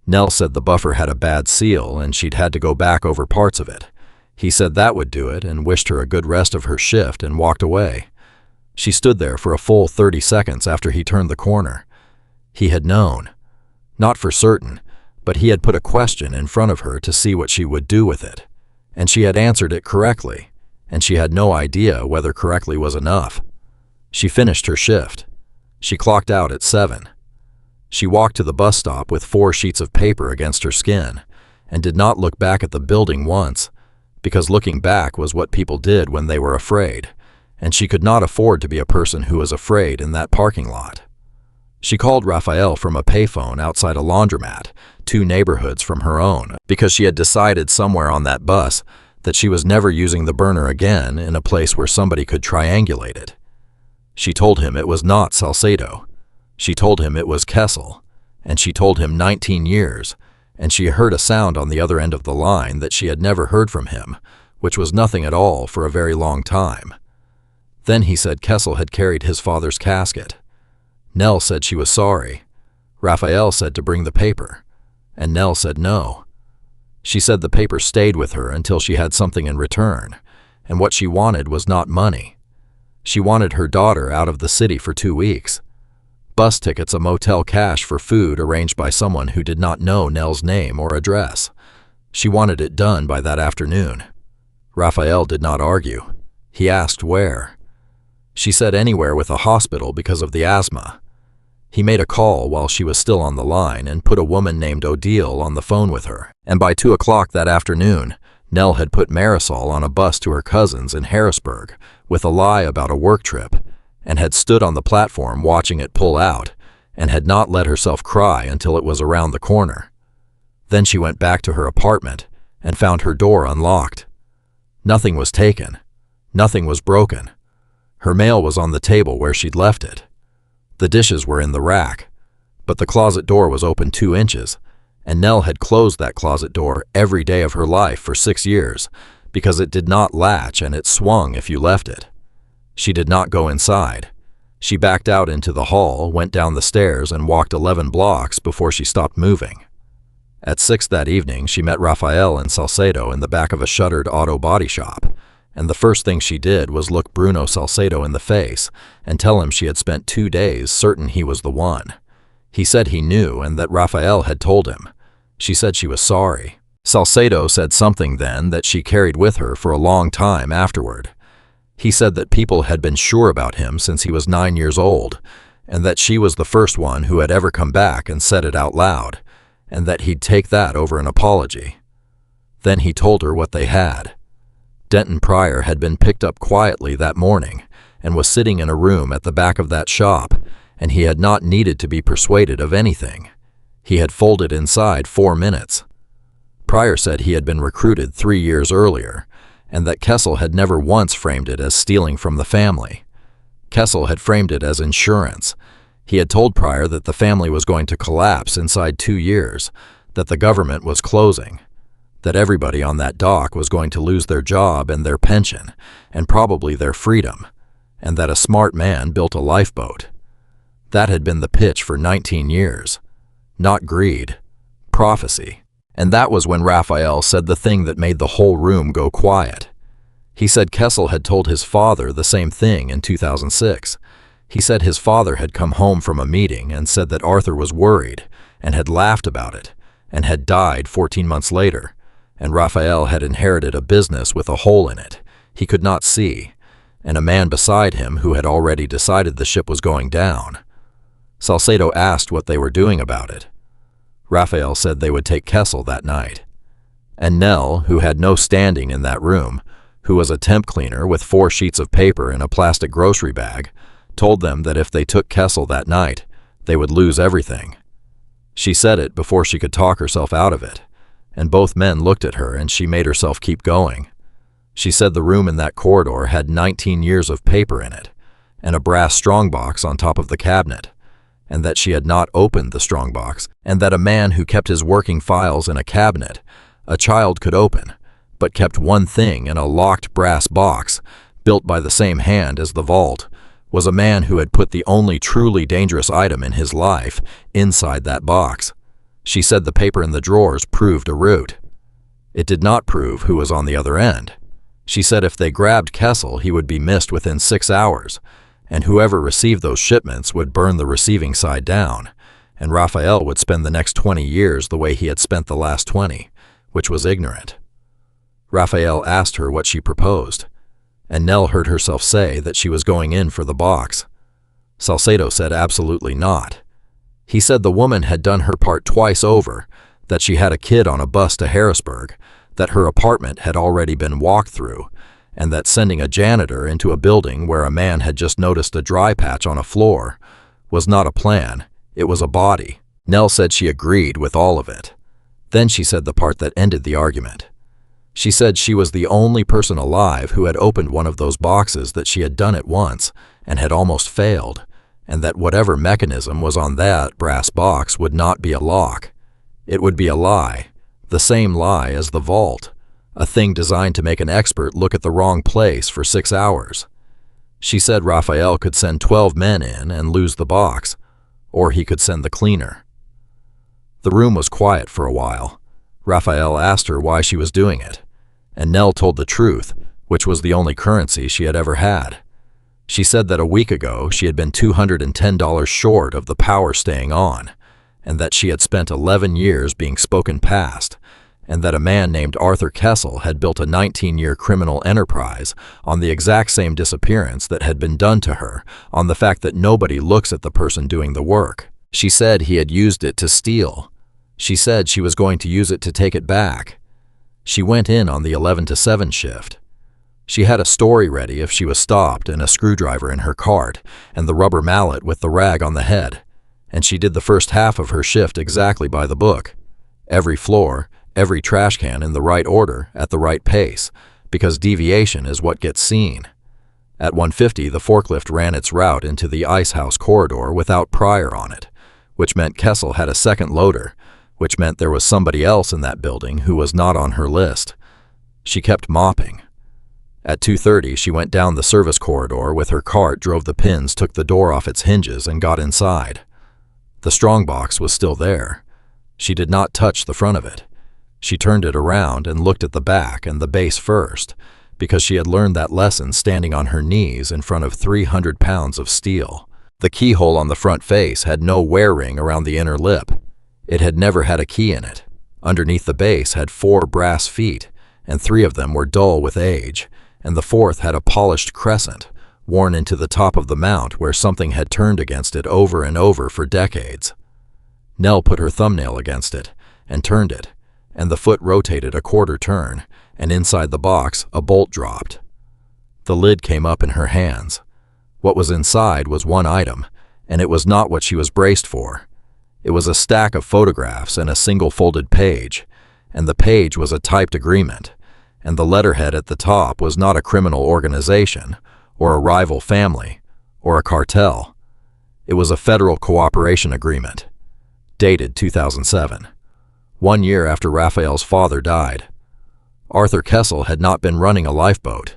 Nell said the buffer had a bad seal and she'd had to go back over parts of it. He said that would do it and wished her a good rest of her shift and walked away. She stood there for a full 30 seconds after he turned the corner. He had known. Not for certain, but he had put a question in front of her to see what she would do with it. And she had answered it correctly, and she had no idea whether correctly was enough. She finished her shift. She clocked out at 7. She walked to the bus stop with 4 sheets of paper against her skin, and did not look back at the building once, because looking back was what people did when they were afraid, and she could not afford to be a person who was afraid in that parking lot. She called Raphael from a payphone outside a laundromat, 2 neighborhoods from her own, because she had decided somewhere on that bus that she was never using the burner again in a place where somebody could triangulate it. She told him it was not Salcedo. She told him it was Kessel, and she told him 19 years, and she heard a sound on the other end of the line that she had never heard from him, which was nothing at all for a very long time. Then he said Kessel had carried his father's casket. Nell said she was sorry. Raphael said to bring the paper, and Nell said no. She said the paper stayed with her until she had something in return, and what she wanted was not money. She wanted her daughter out of the city for 2 weeks. Bus tickets, a motel, cash for food arranged by someone who did not know Nell's name or address. She wanted it done by that afternoon. Raphael did not argue. He asked where. She said anywhere with a hospital because of the asthma. He made a call while she was still on the line and put a woman named Odile on the phone with her, and by 2 o'clock that afternoon, Nell had put Marisol on a bus to her cousin's in Harrisburg with a lie about a work trip, and had stood on the platform watching it pull out, and had not let herself cry until it was around the corner. Then she went back to her apartment and found her door unlocked. Nothing was taken. Nothing was broken. Her mail was on the table where she'd left it. The dishes were in the rack, but the closet door was open 2 inches, and Nell had closed that closet door every day of her life for 6 years because it did not latch and it swung if you left it. She did not go inside. She backed out into the hall, went down the stairs, and walked 11 blocks before she stopped moving. At 6 that evening, she met Rafael and Salcedo in the back of a shuttered auto body shop, and the first thing she did was look Bruno Salcedo in the face and tell him she had spent 2 days certain he was the one. He said he knew and that Rafael had told him. She said she was sorry. Salcedo said something then that she carried with her for a long time afterward. He said that people had been sure about him since he was 9 years old, and that she was the first one who had ever come back and said it out loud, and that he'd take that over an apology. Then he told her what they had. Denton Pryor had been picked up quietly that morning and was sitting in a room at the back of that shop, and he had not needed to be persuaded of anything. He had folded inside 4 minutes. Pryor said he had been recruited 3 years earlier, and that Kessel had never once framed it as stealing from the family. Kessel had framed it as insurance. He had told Pryor that the family was going to collapse inside 2 years, that the government was closing, that everybody on that dock was going to lose their job and their pension, and probably their freedom, and that a smart man built a lifeboat. That had been the pitch for 19 years. Not greed, prophecy. And that was when Rafael said the thing that made the whole room go quiet. He said Kessel had told his father the same thing in 2006. He said his father had come home from a meeting and said that Arthur was worried and had laughed about it and had died 14 months later, and Rafael had inherited a business with a hole in it he could not see, and a man beside him who had already decided the ship was going down. Salcedo asked what they were doing about it. Rafael said they would take Kessel that night. And Nell, who had no standing in that room, who was a temp cleaner with 4 sheets of paper in a plastic grocery bag, told them that if they took Kessel that night, they would lose everything. She said it before she could talk herself out of it, and both men looked at her and she made herself keep going. She said the room in that corridor had 19 years of paper in it, and a brass strongbox on top of the cabinet, and that she had not opened the strongbox, and that a man who kept his working files in a cabinet, a child could open, but kept one thing in a locked brass box, built by the same hand as the vault, was a man who had put the only truly dangerous item in his life inside that box. She said the paper in the drawers proved a route. It did not prove who was on the other end. She said if they grabbed Kessel, he would be missed within 6 hours, and whoever received those shipments would burn the receiving side down, and Rafael would spend the next 20 years the way he had spent the last 20, which was ignorant. Rafael asked her what she proposed, and Nell heard herself say that she was going in for the box. Salcedo said absolutely not. He said the woman had done her part twice over, that she had a kid on a bus to Harrisburg, that her apartment had already been walked through, and that sending a janitor into a building where a man had just noticed a dry patch on a floor was not a plan, it was a body. Nell said she agreed with all of it. Then she said the part that ended the argument. She said she was the only person alive who had opened one of those boxes, that she had done it once and had almost failed, and that whatever mechanism was on that brass box would not be a lock. It would be a lie, the same lie as the vault, a thing designed to make an expert look at the wrong place for 6 hours. She said Rafael could send 12 men in and lose the box, or he could send the cleaner. The room was quiet for a while. Rafael asked her why she was doing it, and Nell told the truth, which was the only currency she had ever had. She said that a week ago she had been $210 short of the power staying on, and that she had spent 11 years being spoken past, and that a man named Arthur Kessel had built a 19-year criminal enterprise on the exact same disappearance that had been done to her, on the fact that nobody looks at the person doing the work. She said he had used it to steal. She said she was going to use it to take it back. She went in on the 11 to 7 shift. She had a story ready if she was stopped, and a screwdriver in her cart, and the rubber mallet with the rag on the head. And she did the first half of her shift exactly by the book. Every floor, every trash can in the right order, at the right pace, because deviation is what gets seen. At 1:50, the forklift ran its route into the ice house corridor without Pryor on it, which meant Kessel had a second loader, which meant there was somebody else in that building who was not on her list. She kept mopping. At 2:30, she went down the service corridor with her cart, drove the pins, took the door off its hinges, and got inside. The strongbox was still there. She did not touch the front of it. She turned it around and looked at the back and the base first, because she had learned that lesson standing on her knees in front of 300 pounds of steel. The keyhole on the front face had no wear ring around the inner lip. It had never had a key in it. Underneath the base had 4 brass feet, and 3 of them were dull with age, and the 4th had a polished crescent, worn into the top of the mount where something had turned against it over and over for decades. Nell put her thumbnail against it and turned it, and the foot rotated a quarter turn, and inside the box a bolt dropped. The lid came up in her hands. What was inside was one item, and it was not what she was braced for. It was a stack of photographs and a single folded page, and the page was a typed agreement, and the letterhead at the top was not a criminal organization, or a rival family, or a cartel. It was a federal cooperation agreement, dated 2007, 1 year after Raphael's father died. Arthur Kessel had not been running a lifeboat.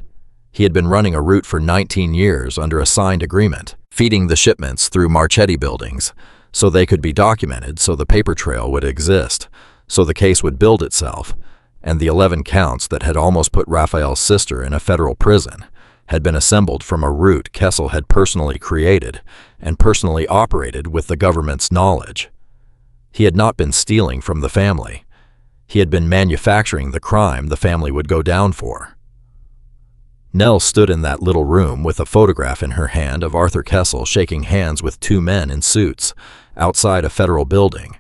He had been running a route for 19 years under a signed agreement, feeding the shipments through Marchetti buildings, so they could be documented, so the paper trail would exist, so the case would build itself, and the 11 counts that had almost put Raphael's sister in a federal prison had been assembled from a route Kessel had personally created and personally operated with the government's knowledge. He had not been stealing from the family. He had been manufacturing the crime the family would go down for. Nell stood in that little room with a photograph in her hand of Arthur Kessel shaking hands with 2 men in suits outside a federal building,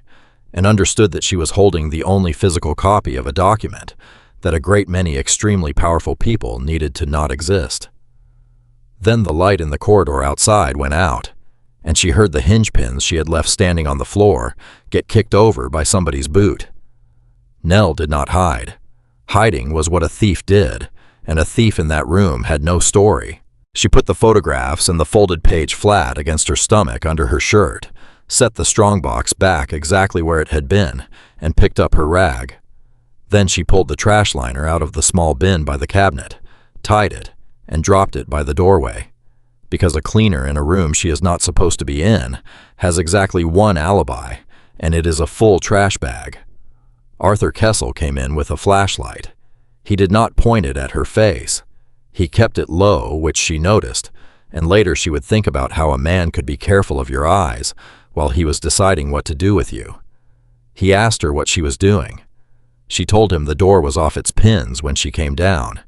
and understood that she was holding the only physical copy of a document that a great many extremely powerful people needed to not exist. Then the light in the corridor outside went out, and she heard the hinge pins she had left standing on the floor get kicked over by somebody's boot. Nell did not hide. Hiding was what a thief did, and a thief in that room had no story. She put the photographs and the folded page flat against her stomach under her shirt, set the strongbox back exactly where it had been, and picked up her rag. Then she pulled the trash liner out of the small bin by the cabinet, tied it, and dropped it by the doorway, because a cleaner in a room she is not supposed to be in has exactly one alibi, and it is a full trash bag. Arthur Kessel came in with a flashlight. He did not point it at her face. He kept it low, which she noticed, and later she would think about how a man could be careful of your eyes while he was deciding what to do with you. He asked her what she was doing. She told him the door was off its pins when she came down,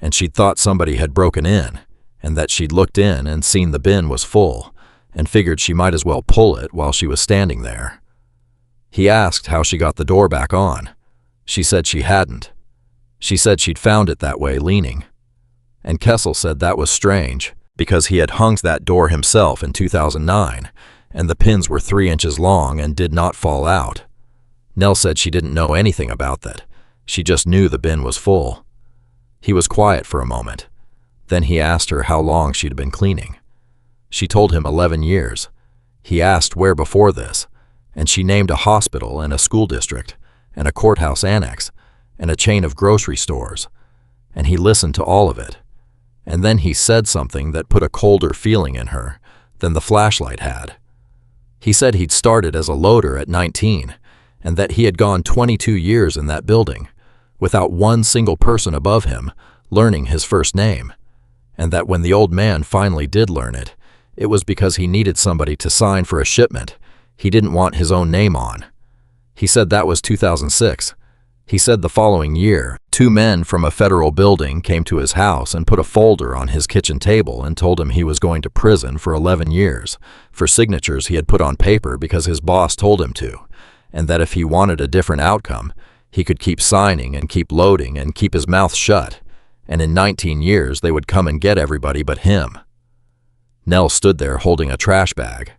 and she'd thought somebody had broken in, and that she'd looked in and seen the bin was full, and figured she might as well pull it while she was standing there. He asked how she got the door back on. She said she hadn't. She said she'd found it that way, leaning. And Kessel said that was strange, because he had hung that door himself in 2009, and the pins were 3 inches long and did not fall out. Nell said she didn't know anything about that. She just knew the bin was full. He was quiet for a moment. Then he asked her how long she'd been cleaning. She told him 11 years. He asked where before this, and she named a hospital and a school district and a courthouse annex and a chain of grocery stores, and he listened to all of it. And then he said something that put a colder feeling in her than the flashlight had. He said he'd started as a loader at 19, and that he had gone 22 years in that building, without one single person above him learning his first name, and that when the old man finally did learn it, it was because he needed somebody to sign for a shipment he didn't want his own name on. He said that was 2006. He said the following year, 2 men from a federal building came to his house and put a folder on his kitchen table and told him he was going to prison for 11 years for signatures he had put on paper because his boss told him to, and that if he wanted a different outcome, he could keep signing and keep loading and keep his mouth shut, and in 19 years they would come and get everybody but him. Nell stood there holding a trash bag.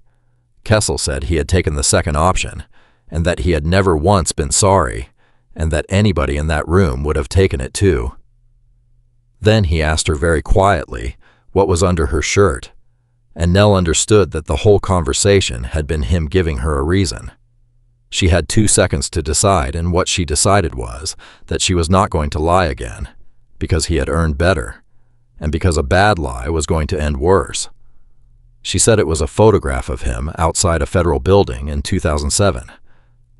Kessel said he had taken the second option, and that he had never once been sorry, and that anybody in that room would have taken it too. Then he asked her very quietly what was under her shirt, and Nell understood that the whole conversation had been him giving her a reason. She had 2 seconds to decide, and what she decided was that she was not going to lie again, because he had earned better, and because a bad lie was going to end worse. She said it was a photograph of him outside a federal building in 2007,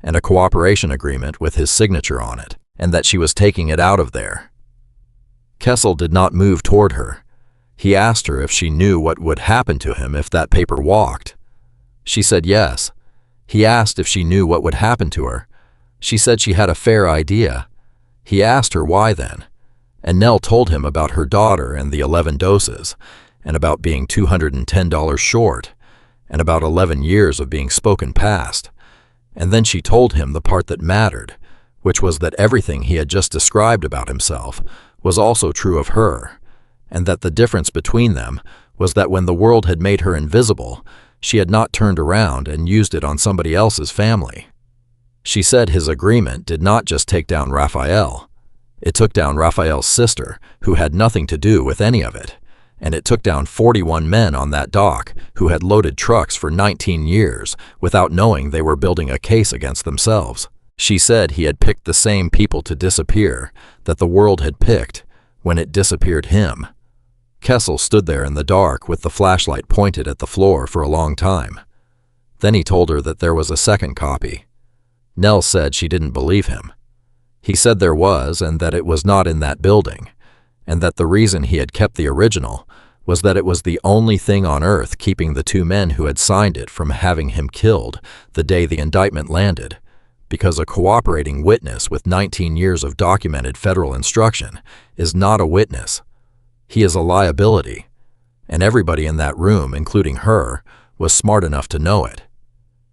and a cooperation agreement with his signature on it, and that she was taking it out of there. Kessel did not move toward her. He asked her if she knew what would happen to him if that paper walked. She said yes. He asked if she knew what would happen to her. She said she had a fair idea. He asked her why then, and Nell told him about her daughter and the 11 doses, and about being $210 short, and about 11 years of being spoken past. And then she told him the part that mattered, which was that everything he had just described about himself was also true of her, and that the difference between them was that when the world had made her invisible, she had not turned around and used it on somebody else's family. She said his agreement did not just take down Raphael. It took down Raphael's sister, who had nothing to do with any of it, and it took down 41 men on that dock who had loaded trucks for 19 years without knowing they were building a case against themselves. She said he had picked the same people to disappear that the world had picked when it disappeared him. Kessel stood there in the dark with the flashlight pointed at the floor for a long time. Then he told her that there was a second copy. Nell said she didn't believe him. He said there was, and that it was not in that building, and that the reason he had kept the original was that it was the only thing on earth keeping the 2 men who had signed it from having him killed the day the indictment landed, because a cooperating witness with 19 years of documented federal instruction is not a witness. He is a liability, and everybody in that room, including her, was smart enough to know it.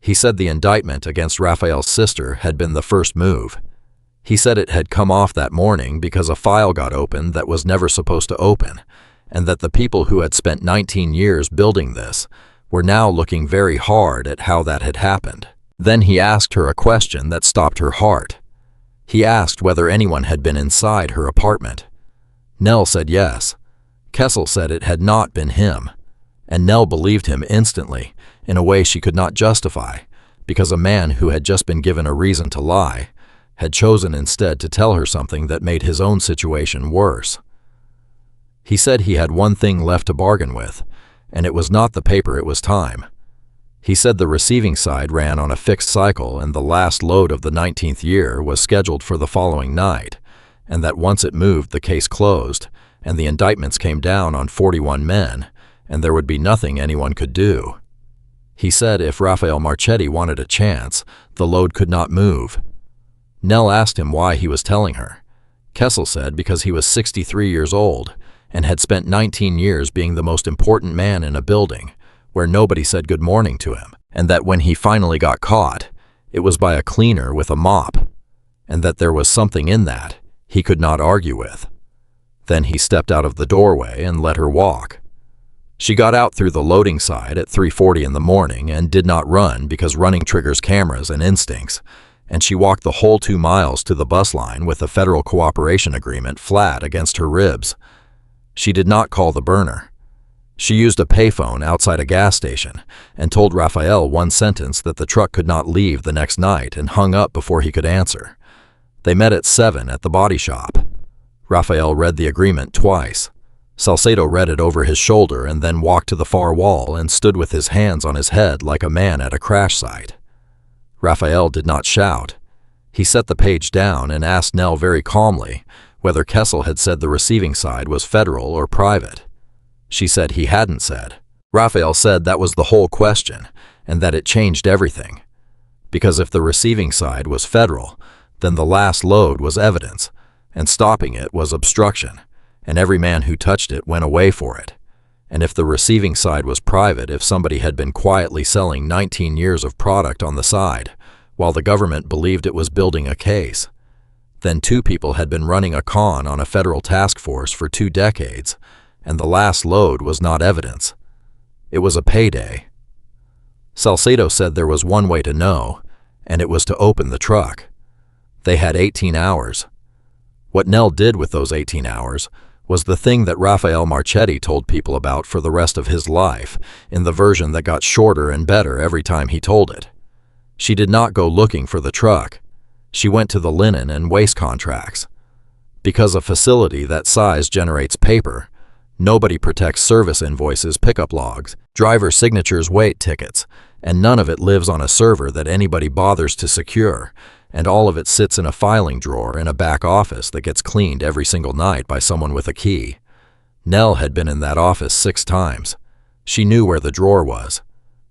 He said the indictment against Raphael's sister had been the first move. He said it had come off that morning because a file got opened that was never supposed to open, and that the people who had spent 19 years building this were now looking very hard at how that had happened. Then he asked her a question that stopped her heart. He asked whether anyone had been inside her apartment. Nell said yes. Kessel said it had not been him, and Nell believed him instantly in a way she could not justify, because a man who had just been given a reason to lie had chosen instead to tell her something that made his own situation worse. He said he had one thing left to bargain with, and it was not the paper, it was time. He said the receiving side ran on a fixed cycle and the last load of the 19th year was scheduled for the following night, and that once it moved, the case closed, and the indictments came down on 41 men, and there would be nothing anyone could do. He said if Raphael Marchetti wanted a chance, the load could not move. Nell asked him why he was telling her. Kessel said because he was 63 years old and had spent 19 years being the most important man in a building where nobody said good morning to him, and that when he finally got caught, it was by a cleaner with a mop, and that there was something in that he could not argue with. Then he stepped out of the doorway and let her walk. She got out through the loading side at 3:40 in the morning and did not run because running triggers cameras and instincts, and she walked the whole 2 miles to the bus line with the federal cooperation agreement flat against her ribs. She did not call the burner. She used a payphone outside a gas station and told Raphael one sentence that the truck could not leave the next night and hung up before he could answer. They met at 7 at the body shop. Raphael read the agreement twice. Salcedo read it over his shoulder and then walked to the far wall and stood with his hands on his head like a man at a crash site. Raphael did not shout. He set the page down and asked Nell very calmly whether Kessel had said the receiving side was federal or private. She said he hadn't said. Raphael said that was the whole question and that it changed everything. Because if the receiving side was federal, then the last load was evidence, and stopping it was obstruction, and every man who touched it went away for it. And if the receiving side was private, if somebody had been quietly selling 19 years of product on the side, while the government believed it was building a case, Then 2 people had been running a con on a federal task force for 2 decades, and the last load was not evidence. It was a payday. Salcedo said there was one way to know, and it was to open the truck. They had 18 hours. What Nell did with those 18 hours was the thing that Rafael Marchetti told people about for the rest of his life, in the version that got shorter and better every time he told it. She did not go looking for the truck. She went to the linen and waste contracts. Because a facility that size generates paper, nobody protects service invoices, pickup logs, driver signatures, weight tickets, and none of it lives on a server that anybody bothers to secure, and all of it sits in a filing drawer in a back office that gets cleaned every single night by someone with a key. Nell had been in that office 6 times. She knew where the drawer was.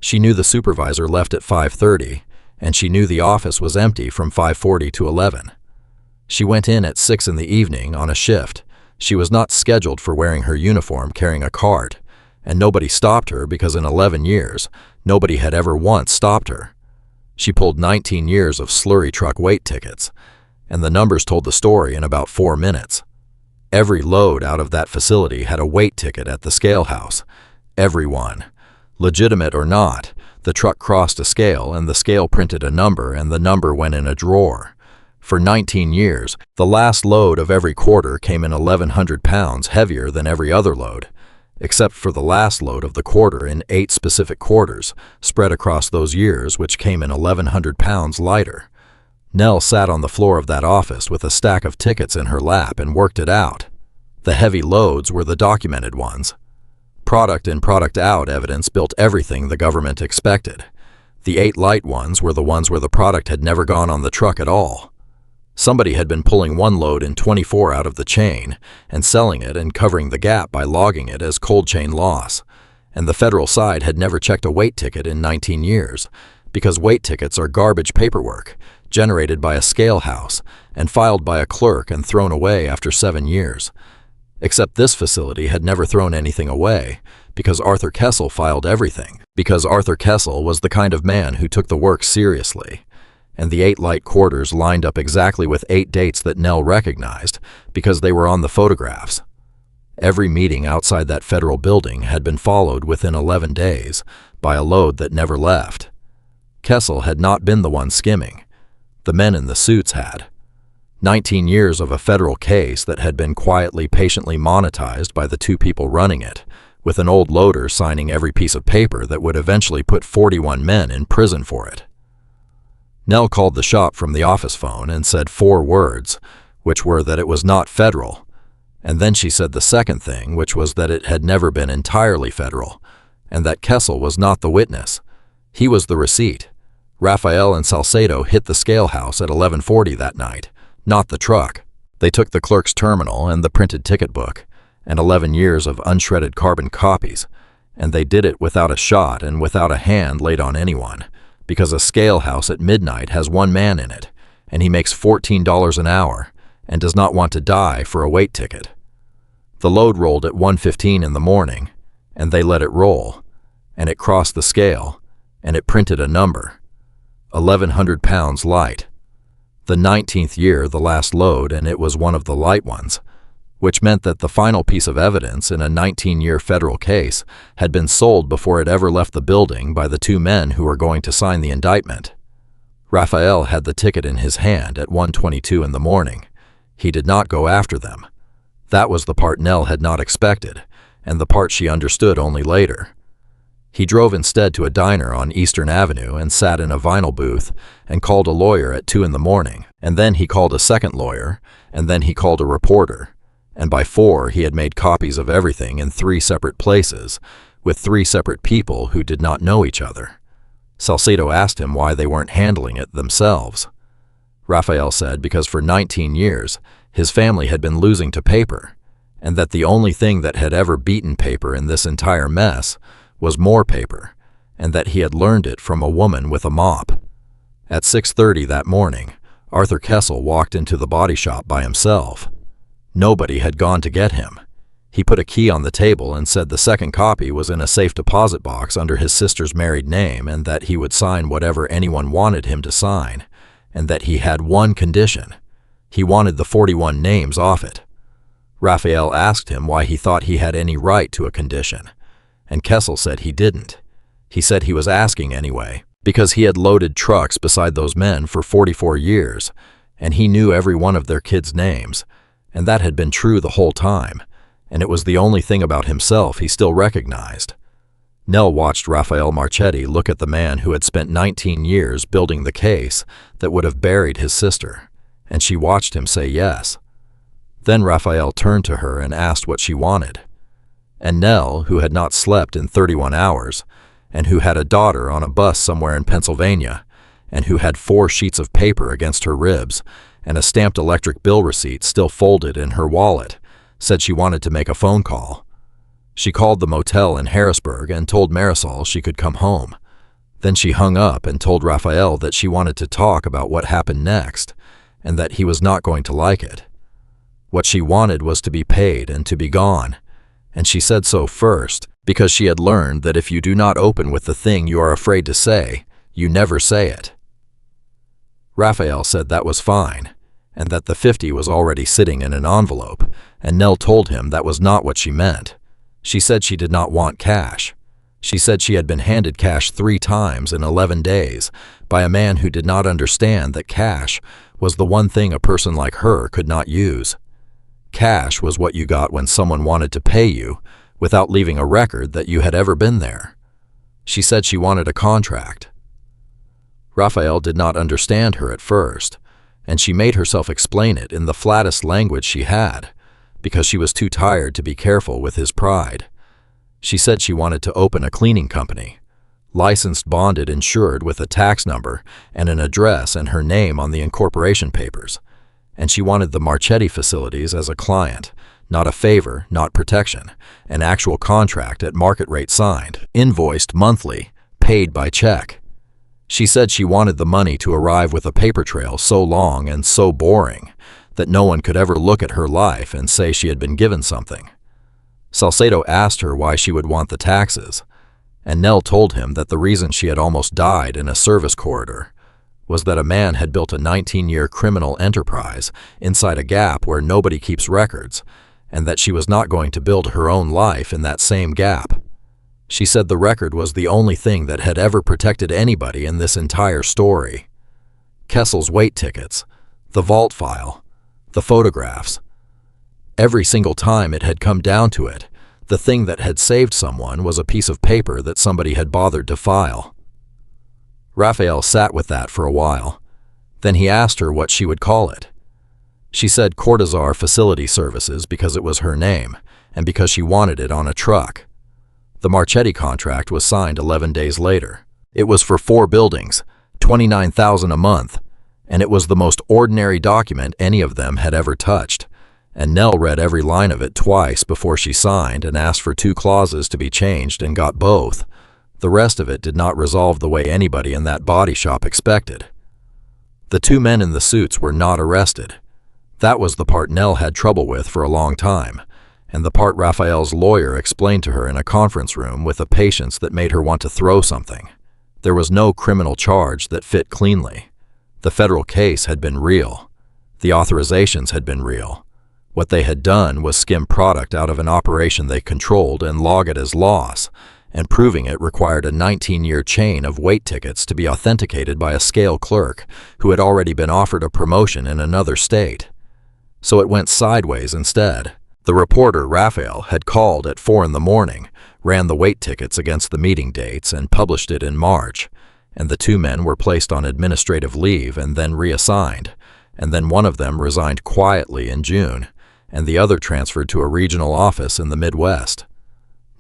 She knew the supervisor left at 5:30, and she knew the office was empty from 5:40 to 11. She went in at 6 in the evening on a shift. She was not scheduled for wearing her uniform carrying a cart, and nobody stopped her because in 11 years, nobody had ever once stopped her. She pulled 19 years of slurry truck weight tickets, and the numbers told the story in about 4 minutes. Every load out of that facility had a weight ticket at the scale house. Every one. Legitimate or not, the truck crossed a scale and the scale printed a number and the number went in a drawer. For 19 years, the last load of every quarter came in 1,100 pounds heavier than every other load, except for the last load of the quarter in 8 specific quarters, spread across those years, which came in 1,100 pounds lighter. Nell sat on the floor of that office with a stack of tickets in her lap and worked it out. The heavy loads were the documented ones. Product in, product out evidence built everything the government expected. The 8 light ones were the ones where the product had never gone on the truck at all. Somebody had been pulling one load in 24 out of the chain and selling it and covering the gap by logging it as cold chain loss, and the federal side had never checked a weight ticket in 19 years, because weight tickets are garbage paperwork generated by a scale house and filed by a clerk and thrown away after 7 years. Except this facility had never thrown anything away, because Arthur Kessel filed everything, because Arthur Kessel was the kind of man who took the work seriously. And the 8 light quarters lined up exactly with 8 dates that Nell recognized because they were on the photographs. Every meeting outside that federal building had been followed within 11 days by a load that never left. Kessel had not been the one skimming. The men in the suits had. 19 years of a federal case that had been quietly, patiently monetized by the 2 people running it, with an old loader signing every piece of paper that would eventually put 41 men in prison for it. Nell called the shop from the office phone and said 4 words, which were that it was not federal. And then she said the second thing, which was that it had never been entirely federal, and that Kessel was not the witness. He was the receipt. Rafael and Salcedo hit the scale house at 11:40 that night, not the truck. They took the clerk's terminal and the printed ticket book, and 11 years of unshredded carbon copies, and they did it without a shot and without a hand laid on anyone. Because a scale house at midnight has 1 man in it, and he makes $14 an hour, and does not want to die for a weight ticket. The load rolled at 1:15 in the morning, and they let it roll, and it crossed the scale, and it printed a number. 1,100 pounds light. The 19th year, the last load, and it was one of the light ones, which meant that the final piece of evidence in a 19-year federal case had been sold before it ever left the building by the 2 men who were going to sign the indictment. Rafael had the ticket in his hand at 1:22 in the morning. He did not go after them. That was the part Nell had not expected, and the part she understood only later. He drove instead to a diner on Eastern Avenue and sat in a vinyl booth and called a lawyer at 2 in the morning, and then he called a second lawyer, and then he called a reporter. And by 4, he had made copies of everything in 3 separate places, with 3 separate people who did not know each other. Salcedo asked him why they weren't handling it themselves. Rafael said because for 19 years, his family had been losing to paper, and that the only thing that had ever beaten paper in this entire mess was more paper, and that he had learned it from a woman with a mop. At 6:30 that morning, Arthur Kessel walked into the body shop by himself. Nobody had gone to get him. He put a key on the table and said the second copy was in a safe deposit box under his sister's married name, and that he would sign whatever anyone wanted him to sign, and that he had one condition. He wanted the 41 names off it. Raphael asked him why he thought he had any right to a condition, and Kessel said he didn't. He said he was asking anyway, because he had loaded trucks beside those men for 44 years, and he knew every one of their kids' names, and that had been true the whole time, and it was the only thing about himself he still recognized. Nell watched Raphael Marchetti look at the man who had spent 19 years building the case that would have buried his sister, and she watched him say yes. Then Raphael turned to her and asked what she wanted. And Nell, who had not slept in 31 hours, and who had a daughter on a bus somewhere in Pennsylvania, and who had 4 sheets of paper against her ribs, and a stamped electric bill receipt still folded in her wallet, said she wanted to make a phone call. She called the motel in Harrisburg and told Marisol she could come home. Then she hung up and told Raphael that she wanted to talk about what happened next, and that he was not going to like it. What she wanted was to be paid and to be gone, and she said so first, because she had learned that if you do not open with the thing you are afraid to say, you never say it. Raphael said that was fine, and that the 50 was already sitting in an envelope, and Nell told him that was not what she meant. She said she did not want cash. She said she had been handed cash 3 times in 11 days by a man who did not understand that cash was the one thing a person like her could not use. Cash was what you got when someone wanted to pay you without leaving a record that you had ever been there. She said she wanted a contract. Raphael did not understand her at first, and she made herself explain it in the flattest language she had, because she was too tired to be careful with his pride. She said she wanted to open a cleaning company, licensed, bonded, insured, with a tax number and an address and her name on the incorporation papers, and she wanted the Marchetti facilities as a client, not a favor, not protection, an actual contract at market rate signed, invoiced monthly, paid by check. She said she wanted the money to arrive with a paper trail so long and so boring that no one could ever look at her life and say she had been given something. Salcedo asked her why she would want the taxes, and Nell told him that the reason she had almost died in a service corridor was that a man had built a 19-year criminal enterprise inside a gap where nobody keeps records, and that she was not going to build her own life in that same gap. She said the record was the only thing that had ever protected anybody in this entire story. Kessel's weight tickets, the vault file, the photographs. Every single time it had come down to it, the thing that had saved someone was a piece of paper that somebody had bothered to file. Raphael sat with that for a while. Then he asked her what she would call it. She said Cortazar Facility Services because it was her name, and because she wanted it on a truck. The Marchetti contract was signed 11 days later. It was for 4 buildings, $29,000 a month, and it was the most ordinary document any of them had ever touched, and Nell read every line of it twice before she signed and asked for 2 clauses to be changed and got both. The rest of it did not resolve the way anybody in that body shop expected. The 2 men in the suits were not arrested. That was the part Nell had trouble with for a long time, and the part Raphael's lawyer explained to her in a conference room with a patience that made her want to throw something. There was no criminal charge that fit cleanly. The federal case had been real. The authorizations had been real. What they had done was skim product out of an operation they controlled and log it as loss, and proving it required a 19-year chain of weight tickets to be authenticated by a scale clerk who had already been offered a promotion in another state. So it went sideways instead. The reporter, Raphael, had called at 4 in the morning, ran the weight tickets against the meeting dates, and published it in March, and the 2 men were placed on administrative leave and then reassigned, and then one of them resigned quietly in June, and the other transferred to a regional office in the Midwest.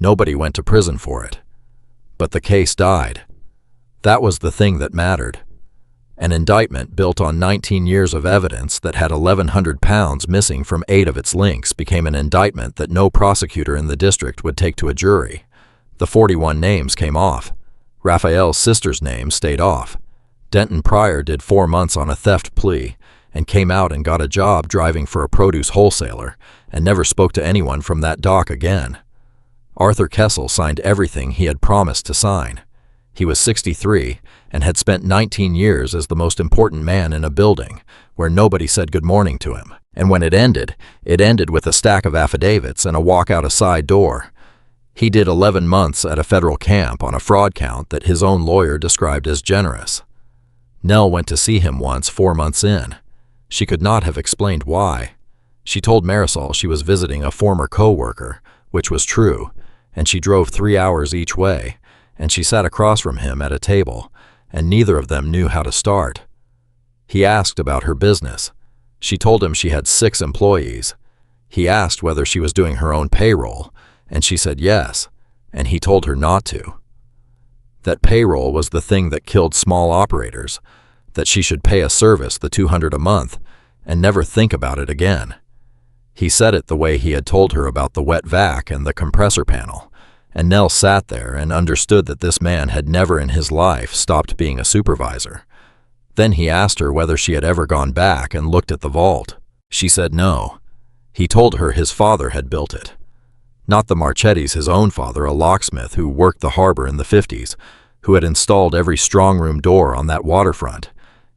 Nobody went to prison for it. But the case died. That was the thing that mattered. An indictment built on 19 years of evidence that had 1,100 pounds missing from 8 of its links became an indictment that no prosecutor in the district would take to a jury. The 41 names came off. Raphael's sister's name stayed off. Denton Pryor did 4 months on a theft plea and came out and got a job driving for a produce wholesaler and never spoke to anyone from that dock again. Arthur Kessel signed everything he had promised to sign. He was 63 and had spent 19 years as the most important man in a building, where nobody said good morning to him. And when it ended with a stack of affidavits and a walk out a side door. He did 11 months at a federal camp on a fraud count that his own lawyer described as generous. Nell went to see him once 4 months in. She could not have explained why. She told Marisol she was visiting a former co-worker, which was true, and she drove 3 hours each way, and she sat across from him at a table, and neither of them knew how to start. He asked about her business. She told him she had 6 employees. He asked whether she was doing her own payroll, and she said yes, and he told her not to. That payroll was the thing that killed small operators, that she should pay a service the $200 a month and never think about it again. He said it the way he had told her about the wet vac and the compressor panel, and Nell sat there and understood that this man had never in his life stopped being a supervisor. Then he asked her whether she had ever gone back and looked at the vault. She said no. He told her his father had built it. Not the Marchettis, his own father, a locksmith who worked the harbor in the 50s, who had installed every strong room door on that waterfront,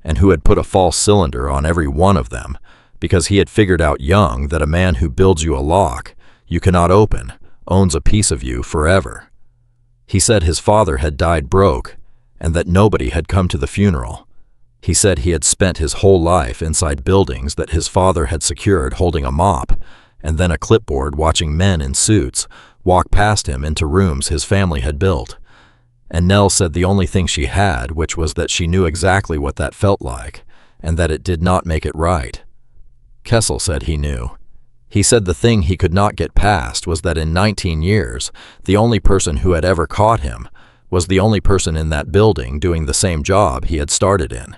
and who had put a false cylinder on every one of them, because he had figured out young that a man who builds you a lock you cannot open owns a piece of you forever. He said his father had died broke, and that nobody had come to the funeral. He said he had spent his whole life inside buildings that his father had secured holding a mop, and then a clipboard watching men in suits walk past him into rooms his family had built. And Nell said the only thing she had, which was that she knew exactly what that felt like, and that it did not make it right. Kessel said he knew. He said the thing he could not get past was that in 19 years, the only person who had ever caught him was the only person in that building doing the same job he had started in.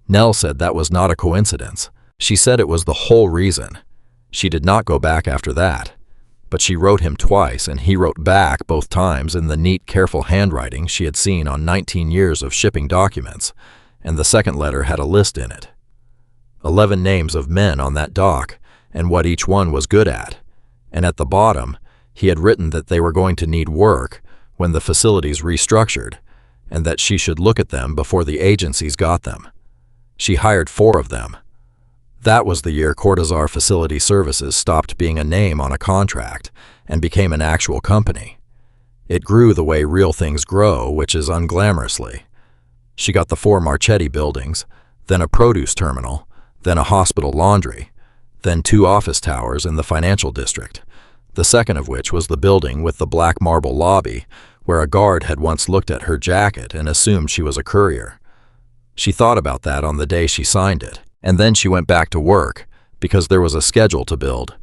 Nell said that was not a coincidence. She said it was the whole reason. She did not go back after that. But she wrote him twice, and he wrote back both times in the neat, careful handwriting she had seen on 19 years of shipping documents, and the second letter had a list in it. 11 names of men on that dock, and what each one was good at. And at the bottom, he had written that they were going to need work when the facilities restructured, and that she should look at them before the agencies got them. She hired 4 of them. That was the year Cortazar Facility Services stopped being a name on a contract and became an actual company. It grew the way real things grow, which is unglamorously. She got the 4 Marchetti buildings, then a produce terminal, then a hospital laundry, then 2 office towers in the financial district, the second of which was the building with the black marble lobby where a guard had once looked at her jacket and assumed she was a courier. She thought about that on the day she signed it, and then she went back to work because there was a schedule to build.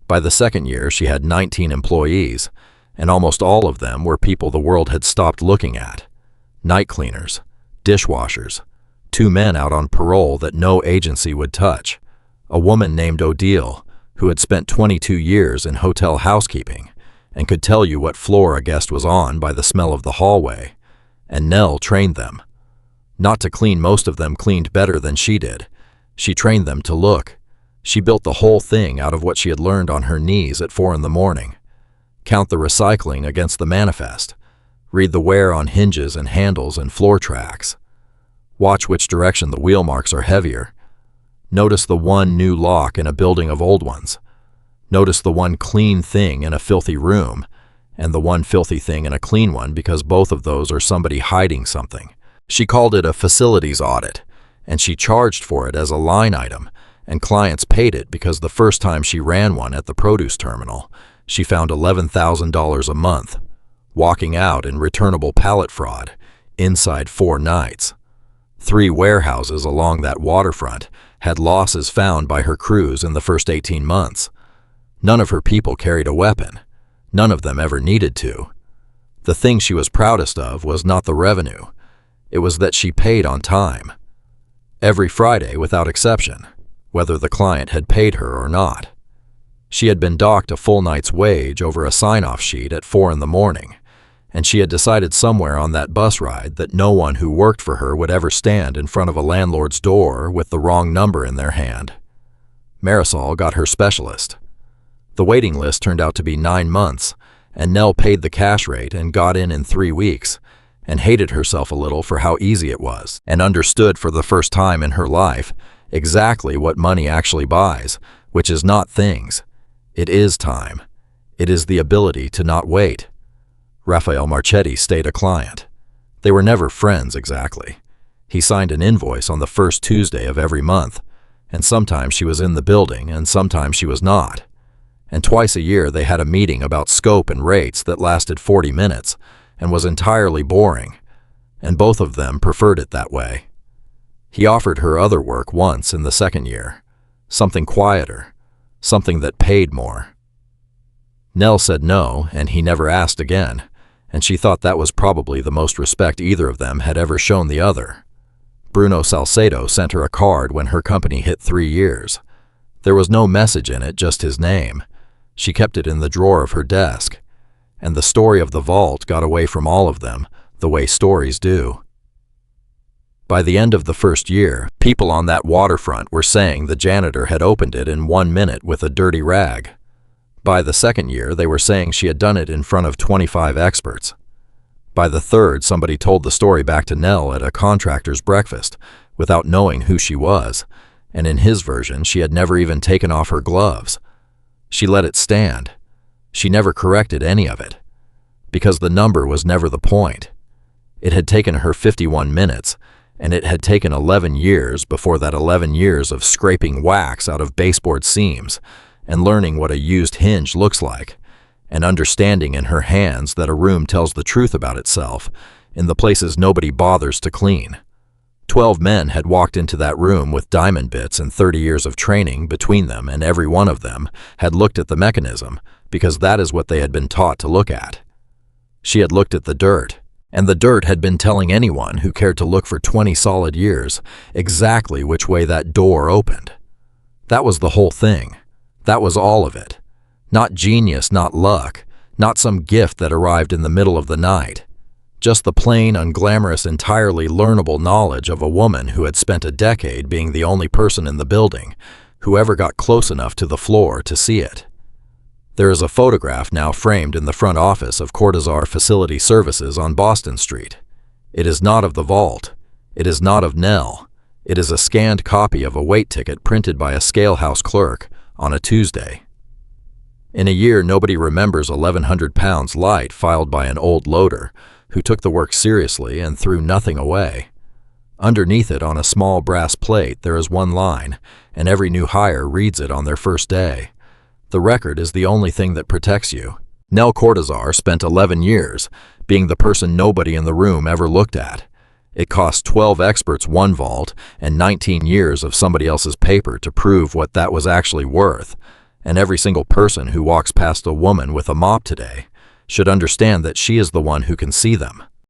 By the second year, she had 19 employees, and almost all of them were people the world had stopped looking at. Night cleaners, dishwashers, 2 men out on parole that no agency would touch, a woman named Odile, who had spent 22 years in hotel housekeeping and could tell you what floor a guest was on by the smell of the hallway, and Nell trained them. Not to clean, most of them cleaned better than she did. She trained them to look. She built the whole thing out of what she had learned on her knees at 4 in the morning. Count the recycling against the manifest. Read the wear on hinges and handles and floor tracks. Watch which direction the wheel marks are heavier. Notice the one new lock in a building of old ones. Notice the one clean thing in a filthy room, and the one filthy thing in a clean one, because both of those are somebody hiding something. She called it a facilities audit, and she charged for it as a line item, and clients paid it because the first time she ran one at the produce terminal, she found $11,000 a month, walking out in returnable pallet fraud, inside 4 nights. 3 warehouses along that waterfront had losses found by her crews in the first 18 months. None of her people carried a weapon. None of them ever needed to. The thing she was proudest of was not the revenue. It was that she paid on time. Every Friday without exception, whether the client had paid her or not. She had been docked a full night's wage over a sign-off sheet at 4 in the morning, and she had decided somewhere on that bus ride that no one who worked for her would ever stand in front of a landlord's door with the wrong number in their hand. Marisol got her specialist. The waiting list turned out to be 9 months, and Nell paid the cash rate and got in 3 weeks, and hated herself a little for how easy it was, and understood for the first time in her life exactly what money actually buys, which is not things. It is time. It is the ability to not wait. Raphael Marchetti stayed a client. They were never friends exactly. He signed an invoice on the first Tuesday of every month, and sometimes she was in the building and sometimes she was not. And twice a year they had a meeting about scope and rates that lasted 40 minutes and was entirely boring, and both of them preferred it that way. He offered her other work once in the second year, something quieter, something that paid more. Nell said no, and he never asked again, and she thought that was probably the most respect either of them had ever shown the other. Bruno Salcedo sent her a card when her company hit 3 years. There was no message in it, just his name. She kept it in the drawer of her desk, and the story of the vault got away from all of them, the way stories do. By the end of the first year, people on that waterfront were saying the janitor had opened it in 1 minute with a dirty rag. By the second year, they were saying she had done it in front of 25 experts. By the third, somebody told the story back to Nell at a contractor's breakfast, without knowing who she was, and in his version, she had never even taken off her gloves. She let it stand. She never corrected any of it, because the number was never the point. It had taken her 51 minutes, and it had taken 11 years before that 11 years of scraping wax out of baseboard seams and learning what a used hinge looks like, and understanding in her hands that a room tells the truth about itself in the places nobody bothers to clean. 12 men had walked into that room with diamond bits and 30 years of training between them, and every one of them had looked at the mechanism because that is what they had been taught to look at. She had looked at the dirt, and the dirt had been telling anyone who cared to look for 20 solid years exactly which way that door opened. That was the whole thing. That was all of it. Not genius, not luck, not some gift that arrived in the middle of the night. Just the plain, unglamorous, entirely learnable knowledge of a woman who had spent a decade being the only person in the building who ever got close enough to the floor to see it. There is a photograph now framed in the front office of Cortazar Facility Services on Boston Street. It is not of the vault. It is not of Nell. It is a scanned copy of a weight ticket printed by a scalehouse clerk on a Tuesday. In a year, nobody remembers 1,100 pounds light filed by an old loader who took the work seriously and threw nothing away. Underneath it on a small brass plate there is one line, and every new hire reads it on their first day. The record is the only thing that protects you. Nell Cortazar spent 11 years being the person nobody in the room ever looked at. It cost 12 experts one vault and 19 years of somebody else's paper to prove what that was actually worth. And every single person who walks past a woman with a mop today should understand that she is the one who can see them.